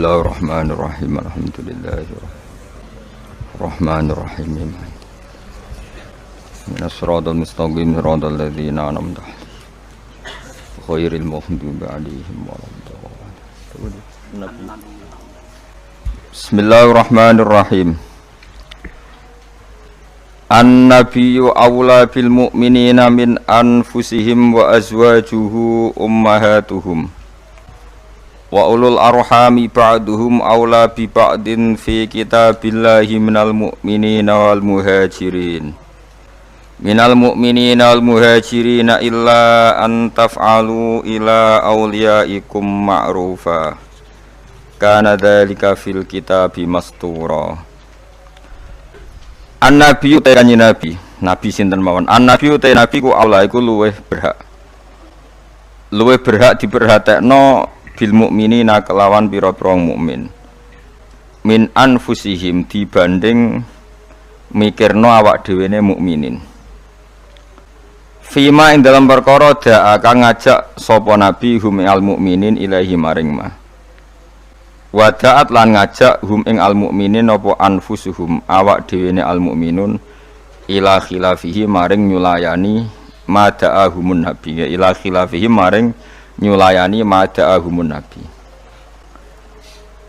Bismillahirrahmanirrahim. Alhamdulillahirrahmanirrahim. Minas siratal mustaqim siratal ladzina an'amta 'alaihim ghairil maghdubi 'alaihim waladdallin. Bismillahirrahmanirrahim. An-nabiyyu awla bil mu'minina min anfusihim wa azwajuhu ummahatuhum. Wa ulul arhami ba'duhum awla bi ba'din fi kitabillahi minal mu'minina wal muhajirin illa an taf'alu ila awliyaikum ma'rufa kana dzalika fil kitabi mastura. An-nabiyyu ta'ani nabi sinten mawon. An-nabiyyu ta'ani nabi ku awla iku luweh berhak diperhatekno bil mukminina kelawan pira-pira mukmin min anfusihim dibanding mikirno awak dhewene mukminin fima ing dalam perkara da'a kang ngajak sapa nabi hum al mukminin ilahi maring ma wa da'at lan ngajak hum ing al mukminin apa anfusuhum awak dhewene al mukminun ila khilafihi maring nyulayani ma da'ahumun nabi ila khilafihi maring nyulayani mada'ahumun nabi.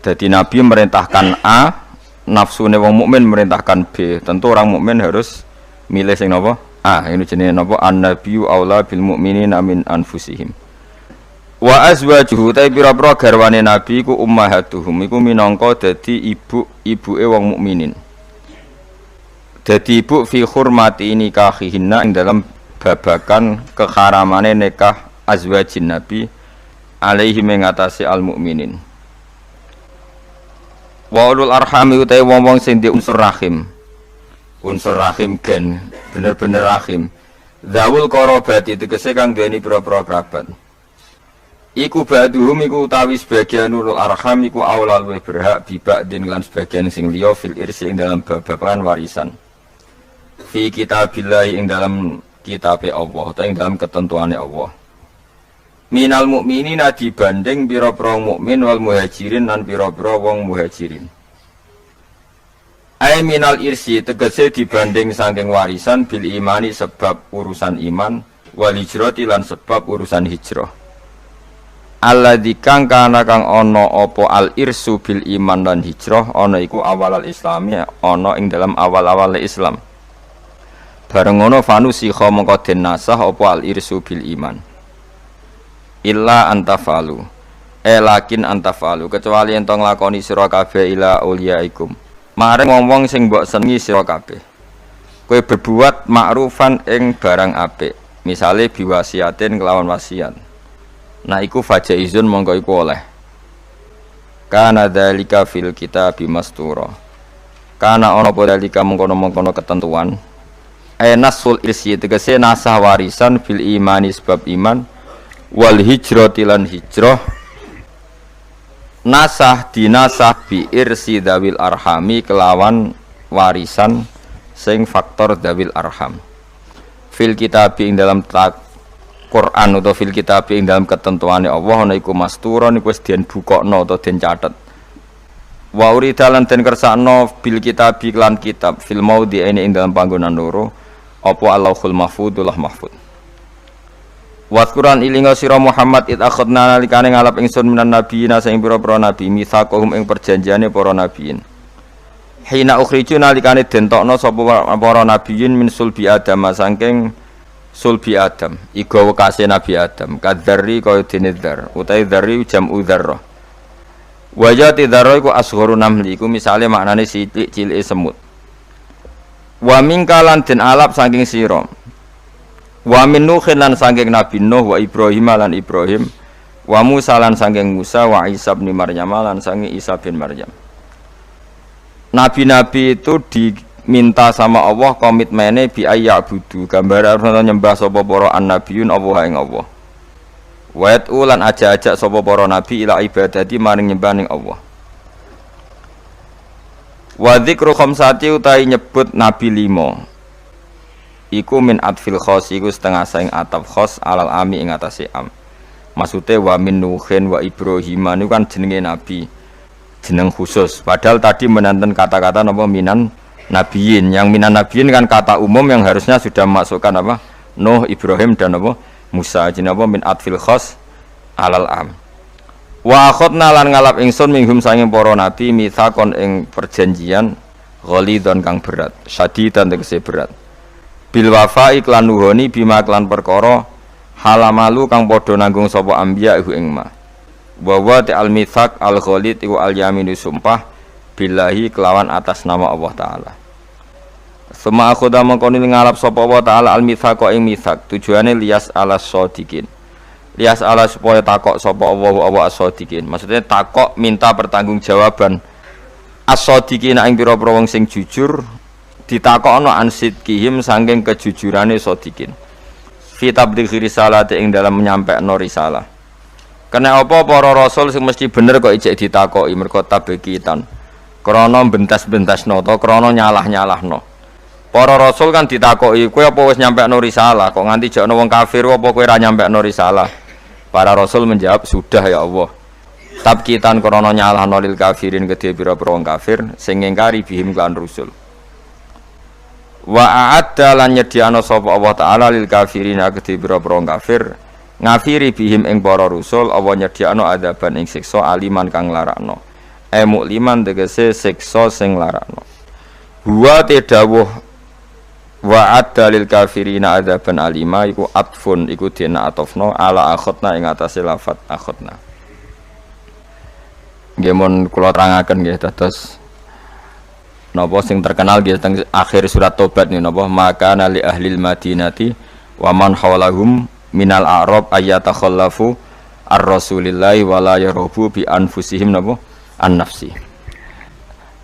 Jadi nabi merintahkan A, nafsune wong mukmin merintahkan B. Tentu orang mukmin harus milih sing napa? A. Ini jenenge napa? An-nabiyyu aula bil mu'minina min anfusihim. Wa azwajuhu ta pira-pira garwane nabi iku ummahatuhum iku minangka dadi ibuke wong mukminin. Dadi ibu fi hurmati nikahihinna ing dalam babakan keharamane nikah azwajin nabi alaihi mengatasi al mukminin. Wa ulul arhami utai wong-wong sing di unsur rahim gen bener-bener rahim zawul qarabati tegese kang duweni pira-pira kerabat iku baduhum iku utawi sebagian ulul arham iku aula luwih berhak bibadin lan sebagian sing liya fil irsi ing dalam babakan warisan fi kitabillahi ing dalam kitabe Allah utawa ing dalam ketentuane Allah minal mukminina dibanding pira-pira mukmin wal muhajirin lan pira-pira wong muhajirin. Ai minal irsi tegese dibanding saking warisan bil imani sebab urusan iman wal hijrati lan sebab urusan hijrah. Alladzi kang kana kang ana apa al irsu bil iman lan hijrah ana iku awal al islami ana ing dalam awal-awal Islam. Bareng ngono fanusikha mongko den nasah apa al irsu bil iman. Illa antafalu lakin antafalu kecuali ento nglakoni sira kabeh ila auliyaikum maring wong-wong sing mbok senengi sira kabeh kowe berbuat ma'rufan ing barang apik misale biwasiatin kelawan wasiat nah iku fajaizun mongko iku oleh kana dzalika fil kitabi mastura kana ana apa dzalika mengkono-mengkono ketentuan nasul irsi tegese nasah warisan fil imani sebab iman wal hijrati lan hijrah nasah dinasah bi irsi dawil arhami kelawan warisan sing faktor dawil arham fil kitabi ing dalam Quran atau fil kitabi ing dalam ketentuane Allah ana iku masturon iku wis den bukokno utawa den catet wa urida lan den kersakno bil kitabi lan kitab fil maudi ing dalam panggonan loro apa Allahul mahfudullah mahfud. Waskuran ilinga sira Muhammad id akhadna nalikane ngalap ingsun minan nabiyina sing pira-pira nabi mitsaqahum ing perjanjiane para nabiyin. Hina ukhriju nalikane dentokno sapa para nabiyin min sulbi Adam saking sulbi Adam iga wekase Nabi Adam kadzarri kaya dene dzar utawi dzarri jam'u dzarrah. Wajati dzarrah iku asgharu namli iku misale maknane cilik-cilike semut. Wa mingkalan den alap saking sira wa min Nuhin lan saking Nabi Nuh wa Ibrahim lan Ibrahim wa Musa lan saking Musa wa Isa bin Maryam lan saking Isa bin Maryam. Nabi-nabi itu diminta sama Allah komitmennya bi ayyabudu gambar arep nyembah sapa para annabiyun Allah ing Allah. Wa yatu lan aja-ajak sapa para nabi ila ibadati maring nyembah ning Allah. Wa dzikru khamsati utahi nyebut nabi 5 iku min atfil khos iku setengah saing ataf khos alal ami ing atase am. Maksude wa min Nuhin wa Ibrahim niku kan jenenge nabi. jeneng khusus. Padahal tadi menanten kata-kata napa minan nabiyin. Yang minan nabiyin kan kata umum yang harusnya sudah masukkan apa? Nuh, Ibrahim dan apa? Musa. Jeneng apa min atfil khos alal am. Wa akhadna lan ngalap ingsun minhum sanging para nabi mitsakon ing perjanjian ghalidon kang berat, syadidan tegese berat. Bil wafa iklan nuhoni bima klan perkara halamalu kang padha nanggung sapa anbiya iku ing ma. Wa wa ta'al mitsak al ghalid iku al yaminu sumpah billahi kelawan atas nama Allah taala. Sema akhoda mengkoni ngalap sapa Allah taala al mitsak ing mitsak tujuane lias alas shodikin. Lias ala supaya takok sapa Allah as-shodikin. Maksudnya takok minta pertanggungjawaban as-shodikin ing pira-pira wong sing jujur ditakokno ansidkihim saking kejujurane shodikin. Fi tablighi risalati ing dalam menyampaikan risalah. Kena apa para rasul sing mesti bener kok ijek ditakoki mergo tabekitan. Krana bentas-bentasno to krana nyalah-nyalahno. Para rasul kan ditakoki, kowe apa wis nyampekno risalah kok nganti jekno wong kafir apa kowe ora nyampekno risalah? Para rasul menjawab, sudah ya Allah. Tabkitan krana nyalahno lil kafirin kedhe pira-pira wong kafir sing ngingkari bihim lan rusul. Wa a'adda lan nyediano sapa Allah taala lil kafirin kedhe pira-pira wong kafir ngafiri bihim ing para rusul Allah nyediano adaban ing siksa aliman kang larakno. Mukliman tegese siksa sing larakno. Huwa tedawuh wa adalil kafirina adzaban alima iku atfun iku dina atofno ala akhotna ing atase lafat akhotna. Nggih mun kula terangaken nggih dados napa sing terkenal nggih teng akhir surat Tobat niku napa maka nali ahlil madinati wa man hawlahum minal a'rab ayatakhallafu ar-rasulillahi wa la yarubu bi anfusihim napa an-nafsi.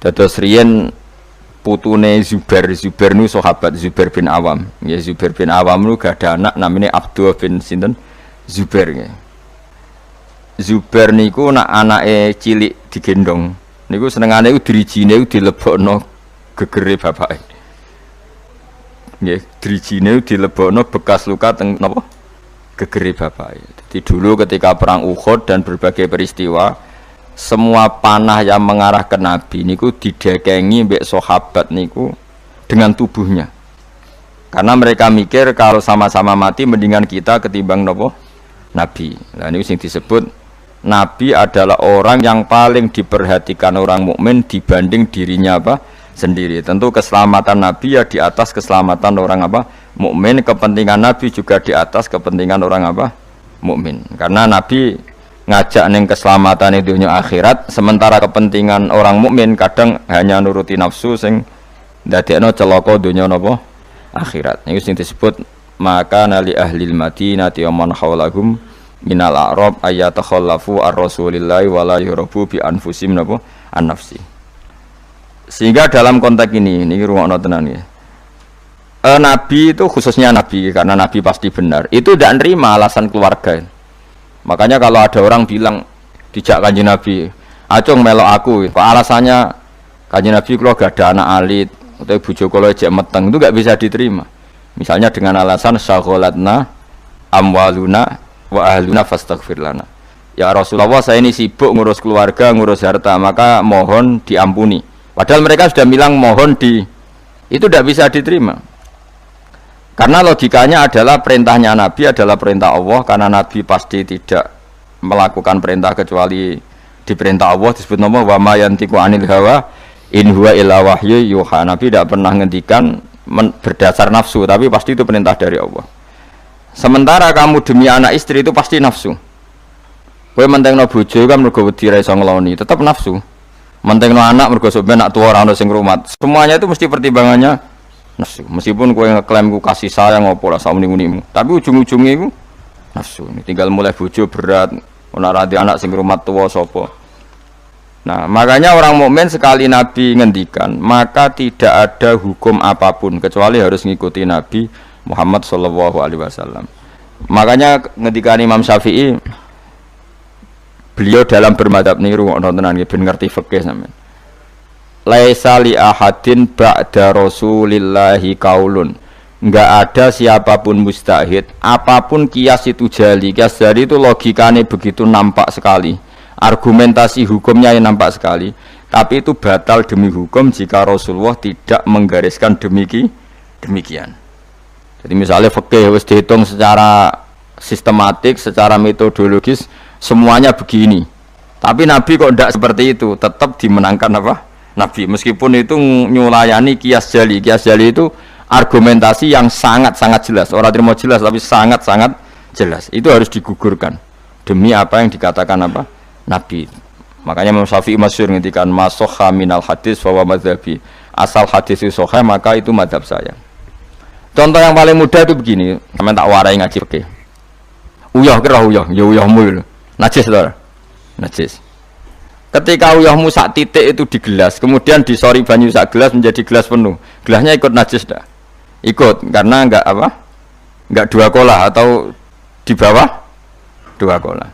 Dados riyen putune Zubair nu sahabat Zubair bin Awam. Ya Zubair bin Awam nu gak ada anak namanya Abdullah bin sinten Zubair ya. Zubair niku nak anake cilik digendong. Niku senengane iku drijine dilebokno gegere bapake. Nggih, drijine dilebokno bekas luka teng napa? Gegere bapake. Jadi dulu ketika perang Uhud dan berbagai peristiwa semua panah yang mengarah ke Nabi niku didakengi mbek sahabat niku dengan tubuhnya. Karena mereka mikir kalau sama-sama mati mendingan kita ketimbang nopo Nabi. Nah ini sing disebut Nabi adalah orang yang paling diperhatikan orang mukmin dibanding dirinya apa sendiri. Tentu keselamatan Nabi ya di atas keselamatan orang apa mukmin, kepentingan Nabi juga di atas kepentingan orang apa mukmin. Karena Nabi ngajak ning keselamatan dunia akhirat, sementara kepentingan orang mukmin kadang hanya nuruti nafsu sing ndadekno celaka dunia napa akhirat. Niku sing disebut maka nali ahlil madinati wa man hawlahum minal a'rab ayatakhallafu ar-rasulillahi wa la yurabu bi anfusim napa an-nafsi. Sehingga dalam konteks ini rungokno tenan ya. Nabi itu khususnya Nabi karena Nabi pasti benar. Itu tidak nerima alasan keluarga. Makanya kalau ada orang bilang dijak Kanjeng Nabi, "Acung melok aku." Kok alasannya Kanjeng Nabi kalau gak ada anak alit atau bojo kula jek meteng, itu gak bisa diterima. Misalnya dengan alasan syaghalatna amwaluna wa ahluna fastaghfir lana. Ya Rasulullah, saya ini sibuk ngurus keluarga, ngurus harta, maka mohon diampuni. Padahal mereka sudah bilang mohon itu tidak bisa diterima. Karena logikanya adalah perintahnya Nabi adalah perintah Allah, karena Nabi pasti tidak melakukan perintah kecuali diperintah Allah. Disebut nama wa ma yantiqu anil hawa in huwa illa wahyu yuha. Nabi tidak pernah ngendikan berdasar nafsu, tapi pasti itu perintah dari Allah. Sementara kamu demi anak istri itu pasti nafsu. Kowe mentengno bojo kan mergo wedi ra iso ngloni, tetap nafsu. Mentengno anak mergo sok ben nak tuwa ora ono sing ngrumat. Semuanya itu mesti pertimbangannya nafsu. Meskipun kowe ngeklaim ku kasih sayang apa lah sauni-unimu, tapi ujung-ujungnya iku nafsu. Tinggal mulai bojo berat, ora rati anak sing ngrumat tuwa sapa. Nah, makanya orang mukmin sekali Nabi ngendikan, maka tidak ada hukum apapun kecuali harus ngikuti Nabi Muhammad sallallahu alaihi wasallam. Makanya ngendikan Imam Syafi'i, beliau dalam bermadhab niru ono tenan ben ngerti fikih sampean. Laisa li ahadin ba'da rasulillahi kaulun. Enggak ada siapapun mustahid, apapun kias itu jali. Kias jali itu logikanya begitu nampak sekali. argumentasi hukumnya yang nampak sekali, tapi itu batal demi hukum jika Rasulullah tidak menggariskan demikian. Jadi misalnya fikih wis dihitung secara sistematik, secara metodologis semuanya begini. Tapi Nabi kok tidak seperti itu, tetap dimenangkan apa? Nabi. Meskipun itu nyulayani kias jali. Kias jali itu argumentasi yang sangat-sangat jelas. Orang terima jelas tapi sangat-sangat jelas. Itu harus digugurkan demi apa yang dikatakan apa? Nabi. Makanya Imam Syafi'i masyhur ngendikan masokha minal hadis bahwa madhabi. Asal hadis itu sahih maka itu madhab saya. Contoh yang paling mudah itu begini, sampeyan tak warai ngaji fikih. Uyah kira uyah, ya uyahmu. Najis lho. Najis. Ketika uyahmu sak titik itu di gelas, kemudian disori banyu sak gelas menjadi gelas penuh. Gelasnya ikut najis dah. Ikut karena enggak apa? Enggak dua kolah atau di bawah dua kolah.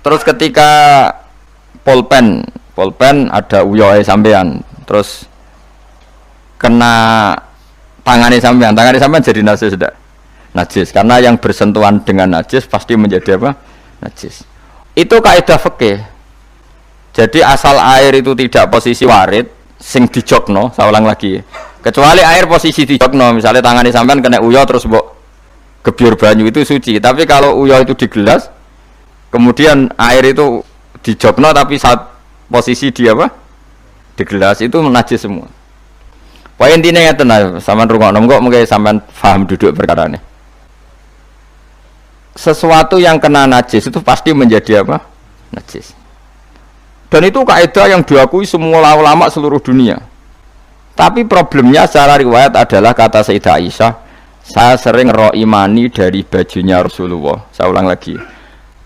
Terus ketika polpen ada uyah sampean, terus kena tangannya sampean jadi najis dah. Najis karena yang bersentuhan dengan najis pasti menjadi apa? Najis. Itu kaidah fikih. Jadi asal air itu tidak posisi warid sing dijokno, saya ulang lagi. Kecuali air posisi dijokno, misalnya tangannya sampean kena uyah terus mbok gebyur banyu itu suci. Tapi kalau uyah itu di gelas, kemudian air itu dijokno tapi saat posisi dia apa? Di gelas itu najis semua. Poin intinya ngeten sampean rungokno kok mengke sampean paham duduk perkara ini. Sesuatu yang kena najis itu pasti menjadi apa? Najis. Dan itu kaidah yang diakui semua ulama seluruh dunia. Tapi problemnya secara riwayat adalah kata Sayyidah Aisyah, saya sering ro'i mani dari bajunya Rasulullah. Saya ulang lagi.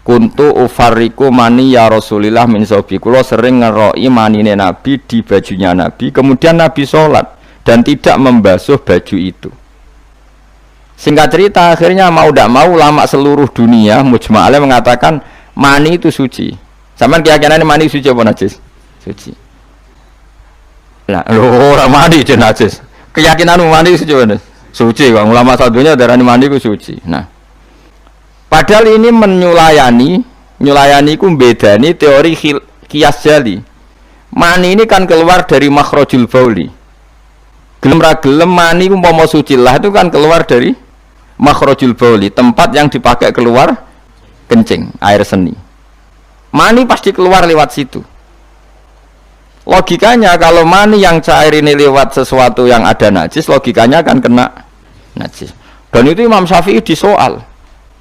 Kuntu ufarriku mani ya Rasulillah min sobi. Kulo sering ngeroi manine Nabi di bajunya Nabi. Kemudian Nabi sholat dan tidak membasuh baju itu. Singkat cerita akhirnya mau tidak mau ulama seluruh dunia mujma'alnya mengatakan mani itu suci. Sampeyan keyakinan mani suci apa najis? Suci. Nah, orang mani itu najis. Keyakinan mani suci apa? Suci. Ulama satunya darani mani itu suci. Nah, padahal ini menyulayani ku bedani teori kias jali. Mani ini kan keluar dari makhrajul bauli. Gelem ra gelem mani ku umpama suci lah itu kan keluar dari makhrajul bauli, tempat yang dipakai keluar kencing, air seni. Mani pasti keluar lewat situ. Logikanya kalau mani yang cair ini lewat sesuatu yang ada najis, logikanya akan kena najis. Dan itu Imam Syafi'i disoal.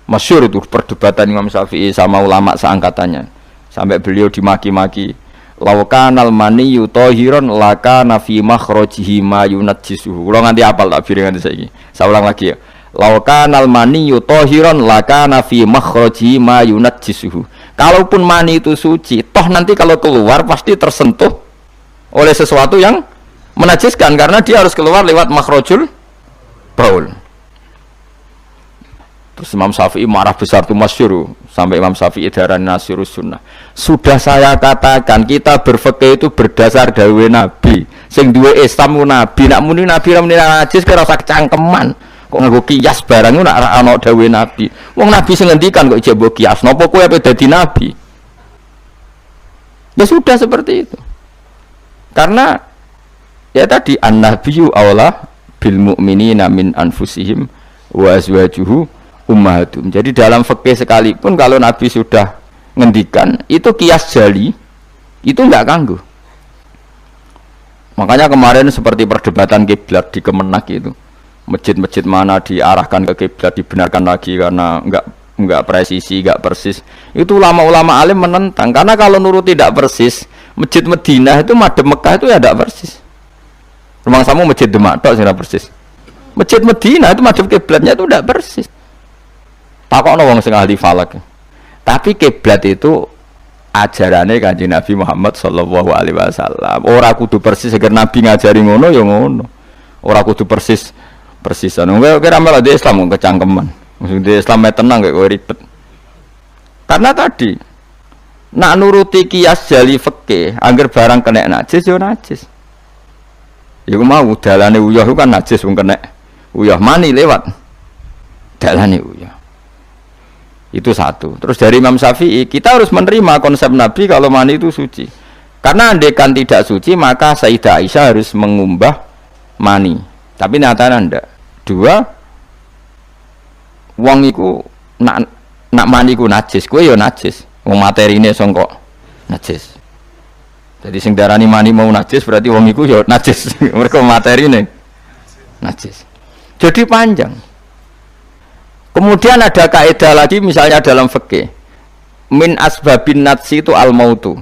Masyhur itu perdebatan Imam Syafi'i sama ulama seangkatannya. Sampai beliau dimaki-maki. Laukanal mani yutahiron laka nafi makhrajihi ma yunajjisuhu. Kalau nganti apal tak biring nganti saiki. Saya ulang lagi ya. Laukanal mani yutahiron laka nafi makhrajihi ma yunajjisuhu. Kalaupun mani itu suci, toh nanti kalau keluar pasti tersentuh oleh sesuatu yang menajiskan karena dia harus keluar lewat makhrajul baul. Terus Imam Syafi'i marah besar tuh masyhur sampai Imam Syafi'i darani nasirus sunnah. Sudah saya katakan kita berfikih itu berdasar dawuh Nabi. Sing duwe Islam Nabi, nak muni Nabi ra muni najis kira sak cangkeman. Kok nganggo kias barang nak ra ana dawuh Nabi. Wong Nabi sing ngendikan kok ijek mbok kias. Napa kowe ape dadi nabi? Ya sudah seperti itu. Karena ya tadi an-nabiyyu aula bil mu'minina min anfusihim wa azwajuhu ummahatum. Jadi dalam fikih sekalipun kalau Nabi sudah ngendikan itu kias jali itu enggak ganggu. Makanya kemarin seperti perdebatan kiblat di Kemenak itu. Masjid-masjid mana diarahkan ke kiblat dibenarkan lagi karena enggak presisi, enggak persis. Itu ulama-ulama alim menentang karena kalau nurut tidak persis, Masjid Madinah itu madhep Mekah itu ya enggak persis. Rumah samu Masjid Demak tok sing persis. Masjid Madinah itu madhep kiblatnya itu enggak persis. Takokno wong sing ahli falak. Tapi kiblat itu ajarane Kanjeng Nabi Muhammad sallallahu alaihi wasallam. Ora kudu persis agar Nabi ngajari ngono ya ngono. Ora kudu persisan. Kowe kira malah di Islam kecangkeman. Maksud di Islam tenang kayak kowe ribet. Karena tadi nak nuruti kias jali fikih, angger barang kena najis ya najis. Iku mau dalane uyah kan najis wong kena. Uyah mani lewat. Dalane uyah. Itu satu. Terus dari Imam Syafi'i, kita harus menerima konsep Nabi kalau mani itu suci. Karena andaikan tidak suci, maka Sayyidah Aisyah harus mengumbah mani. Tapi nyatanya ndak. Dua, wong iku nak mani ku najis, kowe ya najis. Wong materine sangka najis. Jadi sing darani mani mau najis berarti wong iku ya najis. Mergo materine najis. Jadi panjang. Kemudian ada kaidah lagi misalnya dalam fikih. Min asbabin najsi itu al-mautu.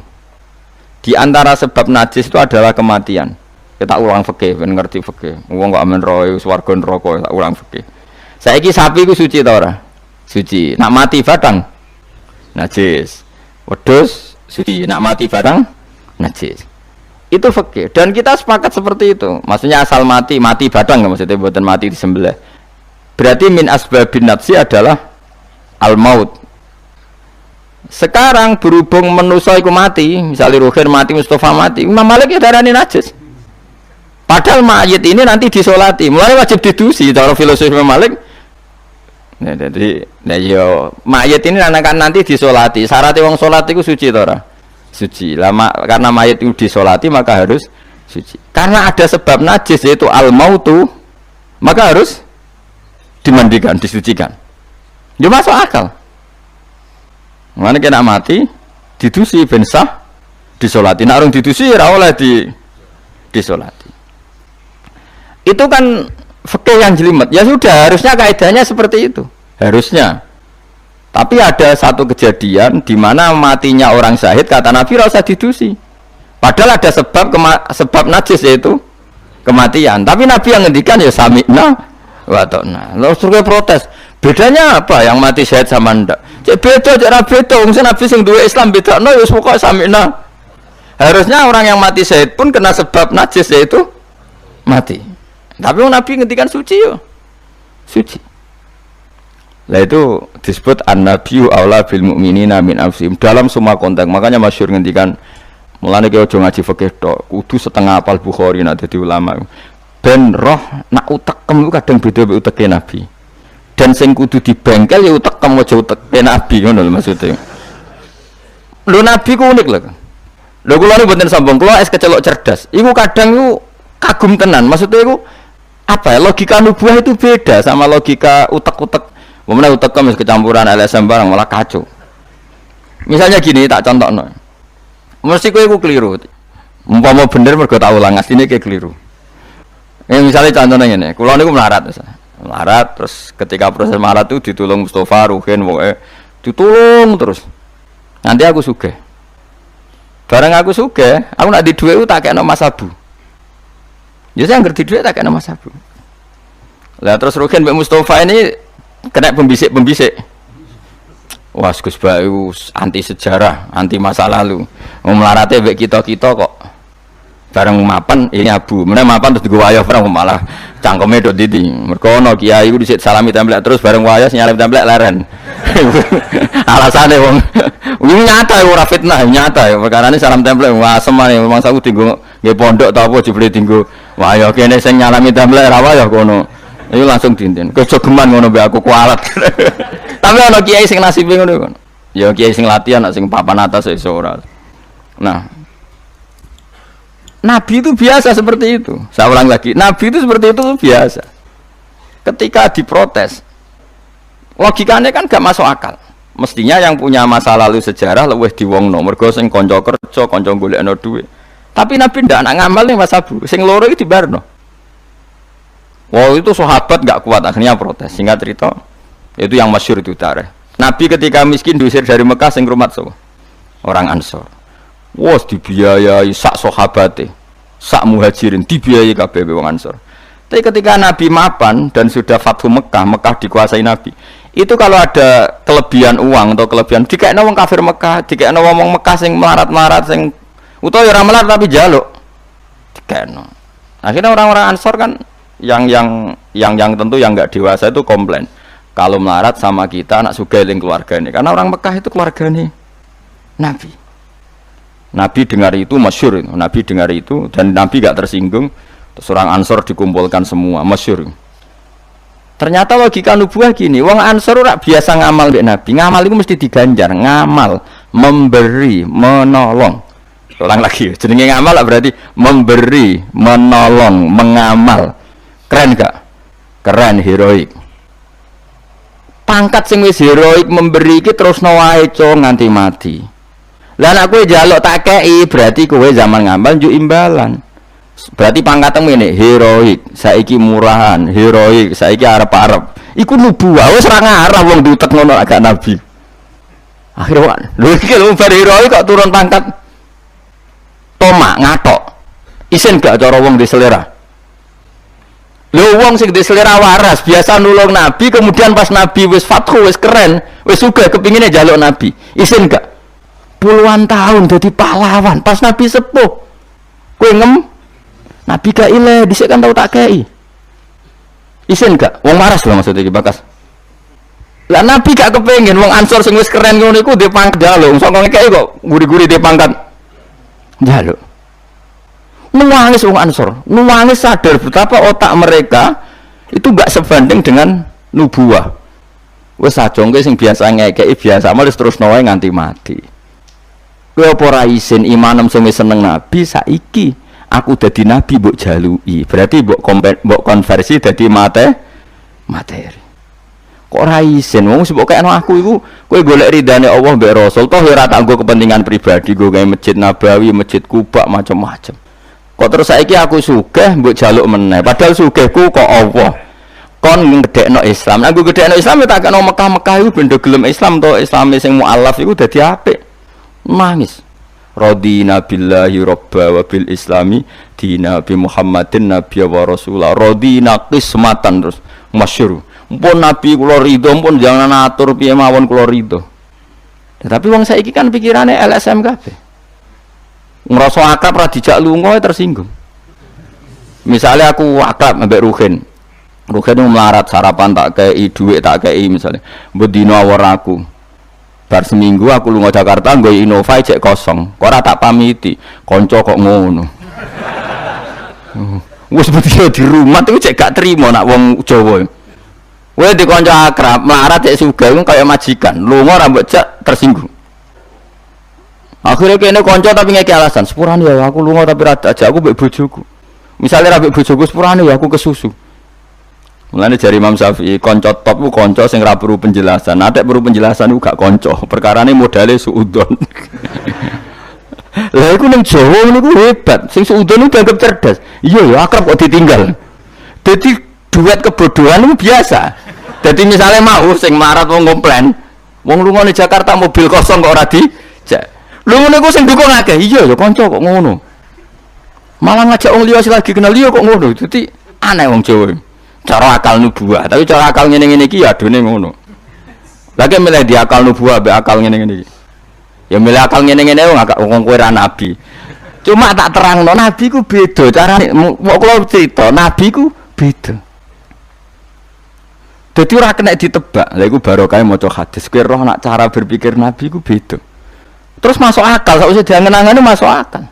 Di antara sebab najis itu adalah kematian. Kita ulang fikih, ben ngerti fikih. Wong kok amen roe swarga neraka tak ulang fikih. Saiki sapi ku suci ta ora? Suci. Nak mati batang najis. Wedhus suci. Nak mati batang najis. Itu fikih. Dan kita sepakat seperti itu. Maksudnya asal mati batang maksudnya buatan mati disembelih. Berarti min asbabin najsi adalah al-maut. Sekarang berhubung manusa iku mati, misalnya Ruhin mati, Mustafa mati, Imam Malik ya darani najis. Padahal mayit ini nanti disolati, mulai wajib didusi. Cara filosofi Imam Malik, nah, jadi, mayit ini akan nanti disolati. Syarat wong solat itu suci, tora, suci. Lama karena mayit itu disolati maka harus suci. Karena ada sebab najis yaitu al-mautu, maka harus dimandikan, disucikan. Dia masuk akal. Mana kena mati, didusi bensah, disolati. Nak orang didusi, ora oleh disolati. Itu kan fikih yang jelimet. Ya sudah, harusnya kaidahnya seperti itu. Harusnya. Tapi ada satu kejadian di mana matinya orang syahid kata Nabi rasa didusi. Padahal ada sebab najis yaitu kematian. Tapi Nabi yang ngendikan ya sami'na watokna. Lalu suruh protes. Bedanya apa yang mati syahid sama ndak? Cek beda, cek beda. Wong Nabi sing duwe Islam beda. No, wis pokoke sami'na. Harusnya orang yang mati syahid pun kena sebab najis yaitu mati. Tapi Nabi ngendikan suci yo. Suci. Lah itu disebut an-nabiyyu aula bil mu'minina min anfusihim dalam semua konteks. Makanya masyhur ngendikan mulane ki aja ngaji fikih tok, kudu setengah hafal Bukhari nek dadi ulama. Ben roh nak utekem kadang beda mek uteke Nabi. Dan sing kudu dibengkel ya utekem aja uteke Nabi ngono lho maksudnya. Lho Nabi ku unik lho. Lho kula niku mboten sombong, kula es kecelok cerdas. Iku kadang iku kagum tenan. Maksudnya iku apa ya? Logika nubuah itu beda sama logika utek-utek. Memang utekem wis kecampuran LSM barang malah kacau. Misalnya gini tak contohno. Mesti kowe iku keliru. Umpama bener mergo tak ulang asline ki keliru. Misalnya contohnya ini, kula niku melarat terus ketika proses melarat itu ditulung Mustafa, Ruhin, ditulung terus. Nanti aku sugih. Bareng aku sugih, aku nak di dhuwit tak kekno Mas Abu. Ya saya ngerti dhuwit tak kekno Mas Abu. Lah terus Ruhin mbek Mustafa ini kena pembisik. Wah, Gus Bayu anti sejarah, anti masa lalu. Melarate mbek kita-kita kok bareng mapan ini Abu, mana mapan terus digo wayah bareng malah cangkeme dok didi. Mergo ana kiai iku dhisik salami templek terus bareng wayah nyalip templek leren. Alasane wong ini nyata ora fitnah, nyata ya perkarane salam templek wah semane memang aku tinggo nggih pondok ta apa jebule tinggo wayah kene sing nyalami templek ra wayah kono. Iku langsung dinten. Kejogeman ngono mbek aku kualat. Tapi ana kiai sing nasibe ngono kon. Ya kiai sing latihan sing papan atas iso ora. Nah, Nabi itu biasa seperti itu. Saya ulang lagi, Nabi itu seperti itu biasa. Ketika diprotes, logikanya kan gak masuk akal. Mestinya yang punya masa lalu sejarah luwih diwongno, mergo sing kanca kerja, kanca golekno dhuwit. Tapi Nabi ndak nak ngamal ning Mas Abu, sing loro iki dibarno. Wow, itu sahabat gak kuat akhirnya protes. Singkat cerita, itu yang masyhur itu tarikh. Nabi ketika miskin diusir dari Mekah sing rumat sapa? Orang Ansor. Wos dibiayai sak sahabate, sak muhajirin dibiayai kabeh wong Ansor. Tapi ketika Nabi mapan dan sudah Fathu Mekah, Mekah dikuasai Nabi. Itu kalau ada kelebihan uang atau kelebihan dikekno wong kafir Mekah, dikekno wong Mekah sing melarat-melarat sing utawa ora melarat tapi jaluk. Dikekno. Akhirnya orang-orang Ansor kan yang tentu yang enggak dewasa itu komplain. Kalau melarat sama kita anak sugih ning keluargane. Karena orang Mekah itu keluargane Nabi. Nabi dengar itu masyhur, Nabi dengar itu dan Nabi gak tersinggung. Terus orang Ansor dikumpulkan semua, masyhur. Ternyata logika nubuah gini, wong Ansor ora biasa ngamal mbek Nabi. Ngamal itu mesti diganjar, ngamal, memberi, menolong. Ulang lagi, jenenge ngamal berarti memberi, menolong, mengamal. Keren gak? Keren, heroik. Pangkat sing wis heroik memberi iki terusno wae nganti mati. Lah nek kowe njaluk tak kei, berarti kowe zaman ngamal njuk imbalan. Berarti pangkatmu ini heroik, saiki murahan, heroik, saiki arep-arep. Iku nubuah, wis ora ngarah wong diutek ngono agak nabi. Akhirnya lho iki lho bar heroik kok turun pangkat. Tomak ngatok. Isin gak cara wong di selera. Lho wong sing di selera waras, biasa nulung nabi, kemudian pas nabi wis fathu, wis keren, wis sugih kepingine njaluk nabi. Isin gak? Puluhan tahun jadi pahlawan, pas nabi sepuh. Kowe ngem Nabi gak ile, dhisik kan tau tak kei. Isin gak? Wong waras lho maksudnya iki bakas. Lah Nabi gak kepengin wong Ansor sing wis keren ngono iku dipangkat njaluk, saka ngekeki kok guri-guri dipangkat njaluk. Nuwangis wong Ansor, nuwangis sadar betapa otak mereka itu gak sebanding dengan nubuah. Wis sajongke sing biasa ngekeki biasa malah terus wae nganti mati. Kowe apa ora isin imanem sing wis seneng Nabi saiki? Aku dadi nabi mbok jalui, berarti mbok konversi dadi materi. Kok ora isin wong mbok kene aku iku kowe golek ridane Allah mbek Rasul toh ora tak nggo kepentingan pribadi, nggo gawe masjid Nabawi, masjid Kuba macam-macam. Kok terus saiki aku sugih mbok jaluk meneh, padahal sugihku kok Allah. Kon ngedekno Islam. Nek aku gedekno Islam tak kena Mekah-Mekah iku bendo gelem Islam to, Islame sing mualaf iku dadi apik. Nangis. Radina billahi robba wa bil islami dina bi Muhammadin nabiyya wa rasulah. Radina qismatan terus masyhur. Mpun nabi kula ridho, mpun jangan atur piye mawon kula ridho. Tapi wong saiki kan pikirane LSM kabeh. Ngrasa akrab ra dijak lunga tersinggung. Misalnya aku akrab ambek Ruhin. Ruhin melarat sarapan tak kei, duit tak kei misalnya. Mbok dina awor aku. Bar seminggu aku lunga Jakarta nggo Innova cek kosong. Kok ora tak pamiti. Kanca kok ngono. Wis mesti di rumah tuh cek gak trimo nak wong Jawa. Kowe di kanca akrab, melarat cek sugih kaya majikan. Lunga ora mbok cek tersinggung. Akhirnya kene kanca tapi ngeki alasan, sepurane ya aku lunga tapi ra ajak aku mbek bojoku. Misale ra mbek bojoku sepurane ya aku kesusu. Mulane jari Imam Syafi'i, kanca top ku kanca sing ra perlu penjelasan. Nek perlu penjelasan ku gak kanca. Perkarane modale suudon. Lah iku ning Jawa niku hebat. Sing suudon itu dianggap cerdas. Iya ya akrab kok ditinggal. Dadi duet kebodohan itu biasa. Dadi misale mau sing marat wong komplain, wong lunga ning Jakarta mobil kosong kok ora dijak. Lho ngene ku sing dukung akeh. Iya ya kanca kok ngono. Malah ngajak wong liya lagi kenal liya kok ngono. Dadi aneh wong Jawa. Cara akal nubuah, tapi cara akal ngene-ngene iki ya adone ngono. Lagi milih di akal nubuah be akal ngene-ngene iki. Ya milih akal ngene-ngene wong kowe ra nabi. Cuma tak terangno nabi ku beda carane. Kok kula cerita nabi ku beda. Dadi ora kena ditebak. Lha iku barokah maca hadis. Kowe roh nak cara berpikir nabi ku beda. Terus masuk akal, sakwise diangen-angene masuk akal.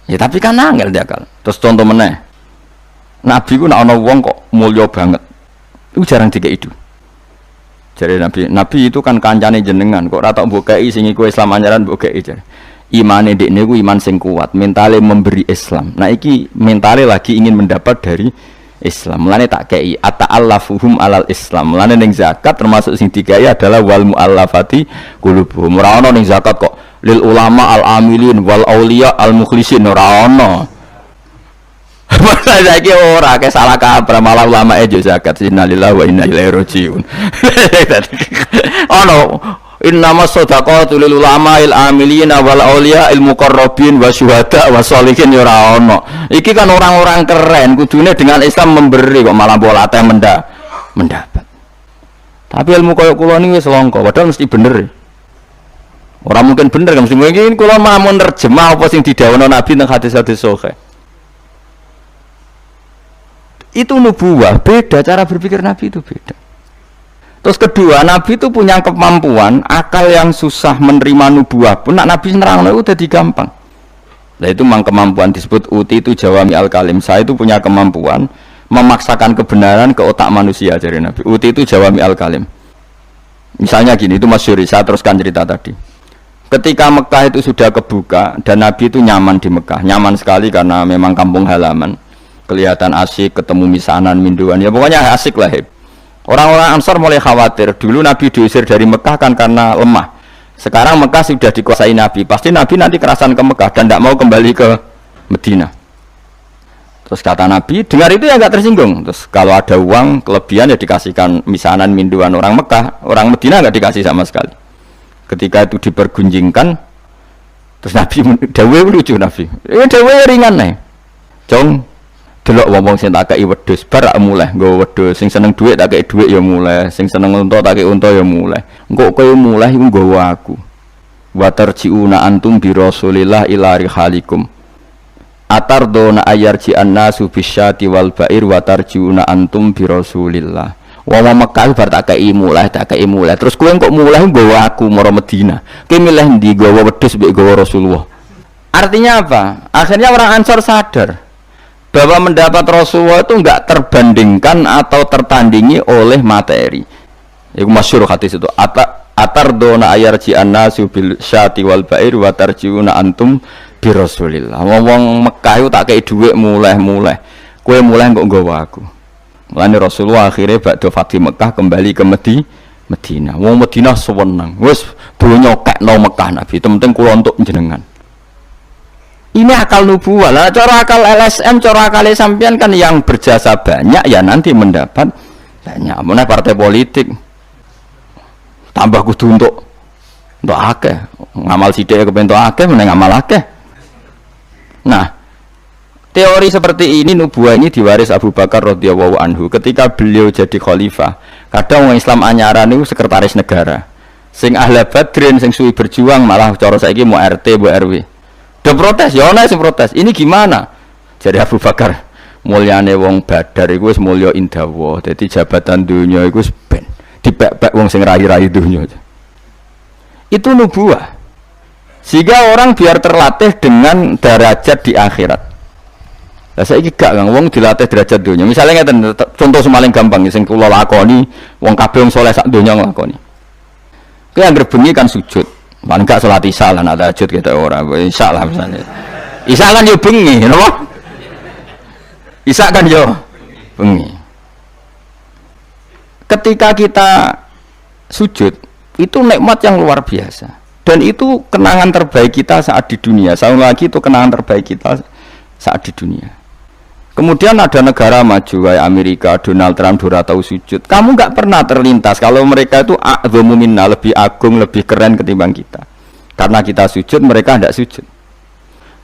Ya tapi kan angel dia akal. Terus contoh meneh. Nabi ku nak ana wong kok mulya banget. Iku jarang dikek itu. Jare Nabi itu kan kancane jenengan, kok ora tak mbokeki sing iku Islam anyaran mbokeki jare. Imane ndekne ku iman sing kuat, mentale memberi Islam. Nah iki mentale lagi ingin mendapat dari Islam. Mulane tak kei ata'allafuhum alal Islam. Mulane ning zakat termasuk sing digawe adalah wal muallafati qulubuhum. Ora ana ning zakat kok lil ulama al amilin wal auliya al mukhlisin ora ana. Saiki ora ke salah kaprah malah ulama e zakat innalillahi wa inna ilaihi rajiun. Ono innamas shadaqatu lil ulama il amilina wal auliya il muqarrabin wa syuhada wa sholihin ora ono. Iki kan orang-orang keren kudune dengan Islam memberi kok malah bola teh mendapat. Tapi ilmu koyo kula niki wis langka padahal mesti bener. Ora mungkin bener kan mesti mungkin kula mau nerjemah apa sing didhawuhna Nabi teng hadis-hadis sahih. Itu nubuah, beda cara berpikir Nabi itu beda. Terus kedua, Nabi itu punya kemampuan akal yang susah menerima nubuah pun nak Nabi nerangno itu jadi gampang. Nah itu memang kemampuan disebut uti itu jawami al kalim. Saya itu punya kemampuan memaksakan kebenaran ke otak manusia dari Nabi. Uti itu jawami al-kalim. Misalnya gini, itu masyhur, saya teruskan cerita tadi. Ketika Mekah itu sudah kebuka dan Nabi itu nyaman di Mekah, nyaman sekali karena memang kampung halaman, kelihatan asik, ketemu misanan, minduan, ya pokoknya asik lah. Orang-orang Ansar mulai khawatir. Dulu Nabi diusir dari Mekah kan karena lemah. Sekarang Mekah sudah dikuasai Nabi, pasti Nabi nanti kerasan ke Mekah dan tidak mau kembali ke Medina. Terus kata Nabi, dengar itu ya nggak tersinggung. Terus kalau ada uang kelebihan ya dikasihkan misanan minduan orang Mekah, orang Medina nggak dikasih sama sekali. Ketika itu dipergunjingkan, terus Nabi dawe lucu Nabi, dawe ringan nih, jong delok wong sing tak kei wedhus bar mulai nggo wedhus, sing seneng dhuwit tak kei dhuwit ya mulai, sing seneng unta tak kei unta ya mulai. Engko kowe mulai iku nggawa aku. Wa tarjiuna antum bi Rasulillah ila rihalikum. Atardona ayarji annasu bisyati wal ba'ir wa tarjiuna antum bi Rasulillah. Wong Mekah bar tak kei mulai, terus kowe kok mulai nggawa aku mara Madinah. Kowe milih ndi nggawa wedhus mbek nggawa Rasulullah. Artinya apa? Akhirnya orang Ansor sadar bahwa mendapat Rasulullah itu enggak terbandingkan atau tertandingi oleh materi. Iku masyhur hadis itu. Atardona ayarji annasu bil syati wal ba'ir wa tarjiuna antum bi Rasulillah. Wong Mekah itu tak kei dhuwit mulai. Kowe mulai kok nggawa aku. Mulane Rasulullah akhirnya badhe Fatih Mekah kembali ke Medina. Wong Medina seneng. Wis donya kekno Mekah Nabi. Penting kula untuk jenengan. Ini akal nubuwah lah. Cara akal LSM, cara akal sampean kan yang berjasa banyak ya nanti mendapat banyak. Mana partai politik tambah kudu untuk akeh. Ngamal sithik kepentok akeh, meneng ngamal akeh. Nah, teori seperti ini nubuah ini diwaris Abu Bakar radhiyallahu anhu ketika beliau jadi khalifah. Kadang orang Islam anyaran itu sekretaris negara. Sing ahli badrin, sing suwi berjuang malah cara saiki mau RT, mau RW. Udah protes, ya ana sing protes. Ini gimana? Jadi Abu Bakar, mulyane wong Badar iku wis mulya indawa. Dadi jabatan dunya iku wis ben dipek-pek wong sing rai-rai dunya. Itu nubuah. Sehingga orang biar terlatih dengan derajat di akhirat. Lah saiki gak Kang, wong dilatih derajat dunya. Misalnya ngeten, contoh semaling gampang sing kula lakoni, wong kabeh wong saleh sak donya nglakoni. Kuwi anggere bengi kan sujud. Paling gak salat isya lan ada tahajud kita ora, isya lah misalnya. Isya kan yo bengi, napa? Isya kan yo bengi. Ketika kita sujud, itu nikmat yang luar biasa. Dan itu kenangan terbaik kita saat di dunia. Sekali lagi itu kenangan terbaik kita saat di dunia. Kemudian ada negara maju kayak Amerika, Donald Trump ora tahu sujud. Kamu nggak pernah terlintas kalau mereka itu a'dzamu minna, lebih agung, lebih keren ketimbang kita. Karena kita sujud, mereka tidak sujud.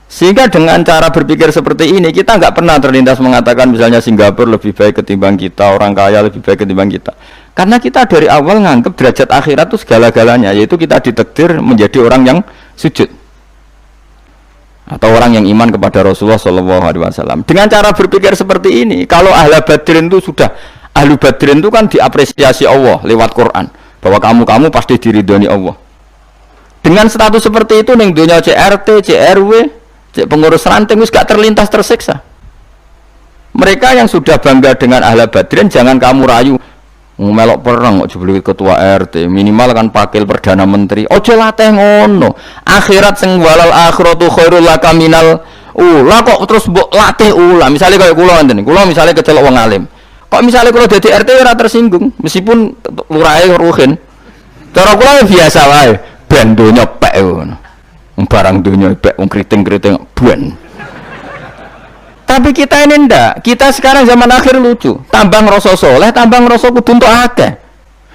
Sehingga dengan cara berpikir seperti ini, kita nggak pernah terlintas mengatakan misalnya Singapura lebih baik ketimbang kita, orang kaya lebih baik ketimbang kita. Karena kita dari awal nganggap derajat akhirat itu segala-galanya, yaitu kita ditakdir menjadi orang yang sujud. Atau orang yang iman kepada Rasulullah SAW. Dengan cara berpikir seperti ini, kalau ahli badrin itu sudah, ahli badrin itu kan diapresiasi Allah lewat Quran, bahwa kamu pasti diridhoni Allah. Dengan status seperti itu, ning dunia CRT, CRW, pengurus ranting, wis gak terlintas tersiksa. Mereka yang sudah bangga dengan ahli badrin, jangan kamu rayu. Melok perang kok jebul ketua RT, minimal kan pakil perdana menteri. Ojo latih ngono. Akhirat sing walal akhiratu khairul laka minal ula kok terus mbok latih ula. Misale kaya kula ngene, kula misale kecelok wong alim. Kok misale kula dadi RT ora tersinggung meskipun lurahe ruhin. Cara kula biasa wae, ben donya pek ngono. Barang donya pek wong kriting-kriting ben. Tapi kita ini ndak, kita sekarang zaman akhir lucu. Tambah ngerasa soleh, tambah ngerasa kudu entuk akeh.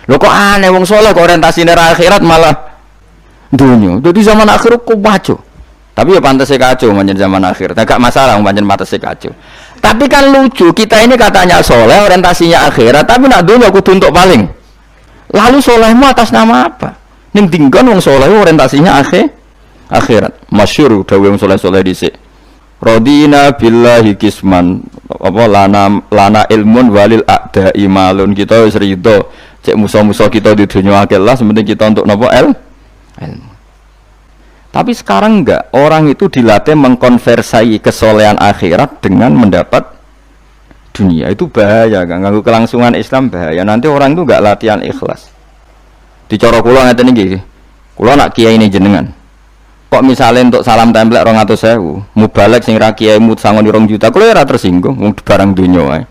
Lho kok aneh wong soleh kok orientasine akhirat malah dunya. Jadi zaman akhir kok kacau. Tapi ya pantasnya kacau manjen zaman akhir. Enggak masalah manjen pantasnya kacau. Tapi kan lucu, kita ini katanya soleh, orientasinya akhirat, tapi nak dunya kudu entuk paling. Lalu solehmu atas nama apa? Ning dinggon wong soleh orientasinya akhirat. Masyhur dawuh wong soleh-soleh dhisik. Radina billahi kisman apa lana ilmun walil a'da'i malun. Kita wis rido cek musuh-musuh kita di dunia akhirat, sementing kita untuk napa ilmu. Tapi sekarang enggak, orang itu dilatih mengkonversi kesolehan akhirat dengan mendapat dunia. Itu bahaya kan, ganggu kelangsungan Islam bahaya. Nanti orang itu enggak latihan ikhlas. Dicara kula ngeten iki. Kula nak kiai ini jenengan. Kok misalnya untuk salam template 200.000, mubalek sing ra kiai mut sangon 2 juta, kula ora tersinggung wong barang dunya wae.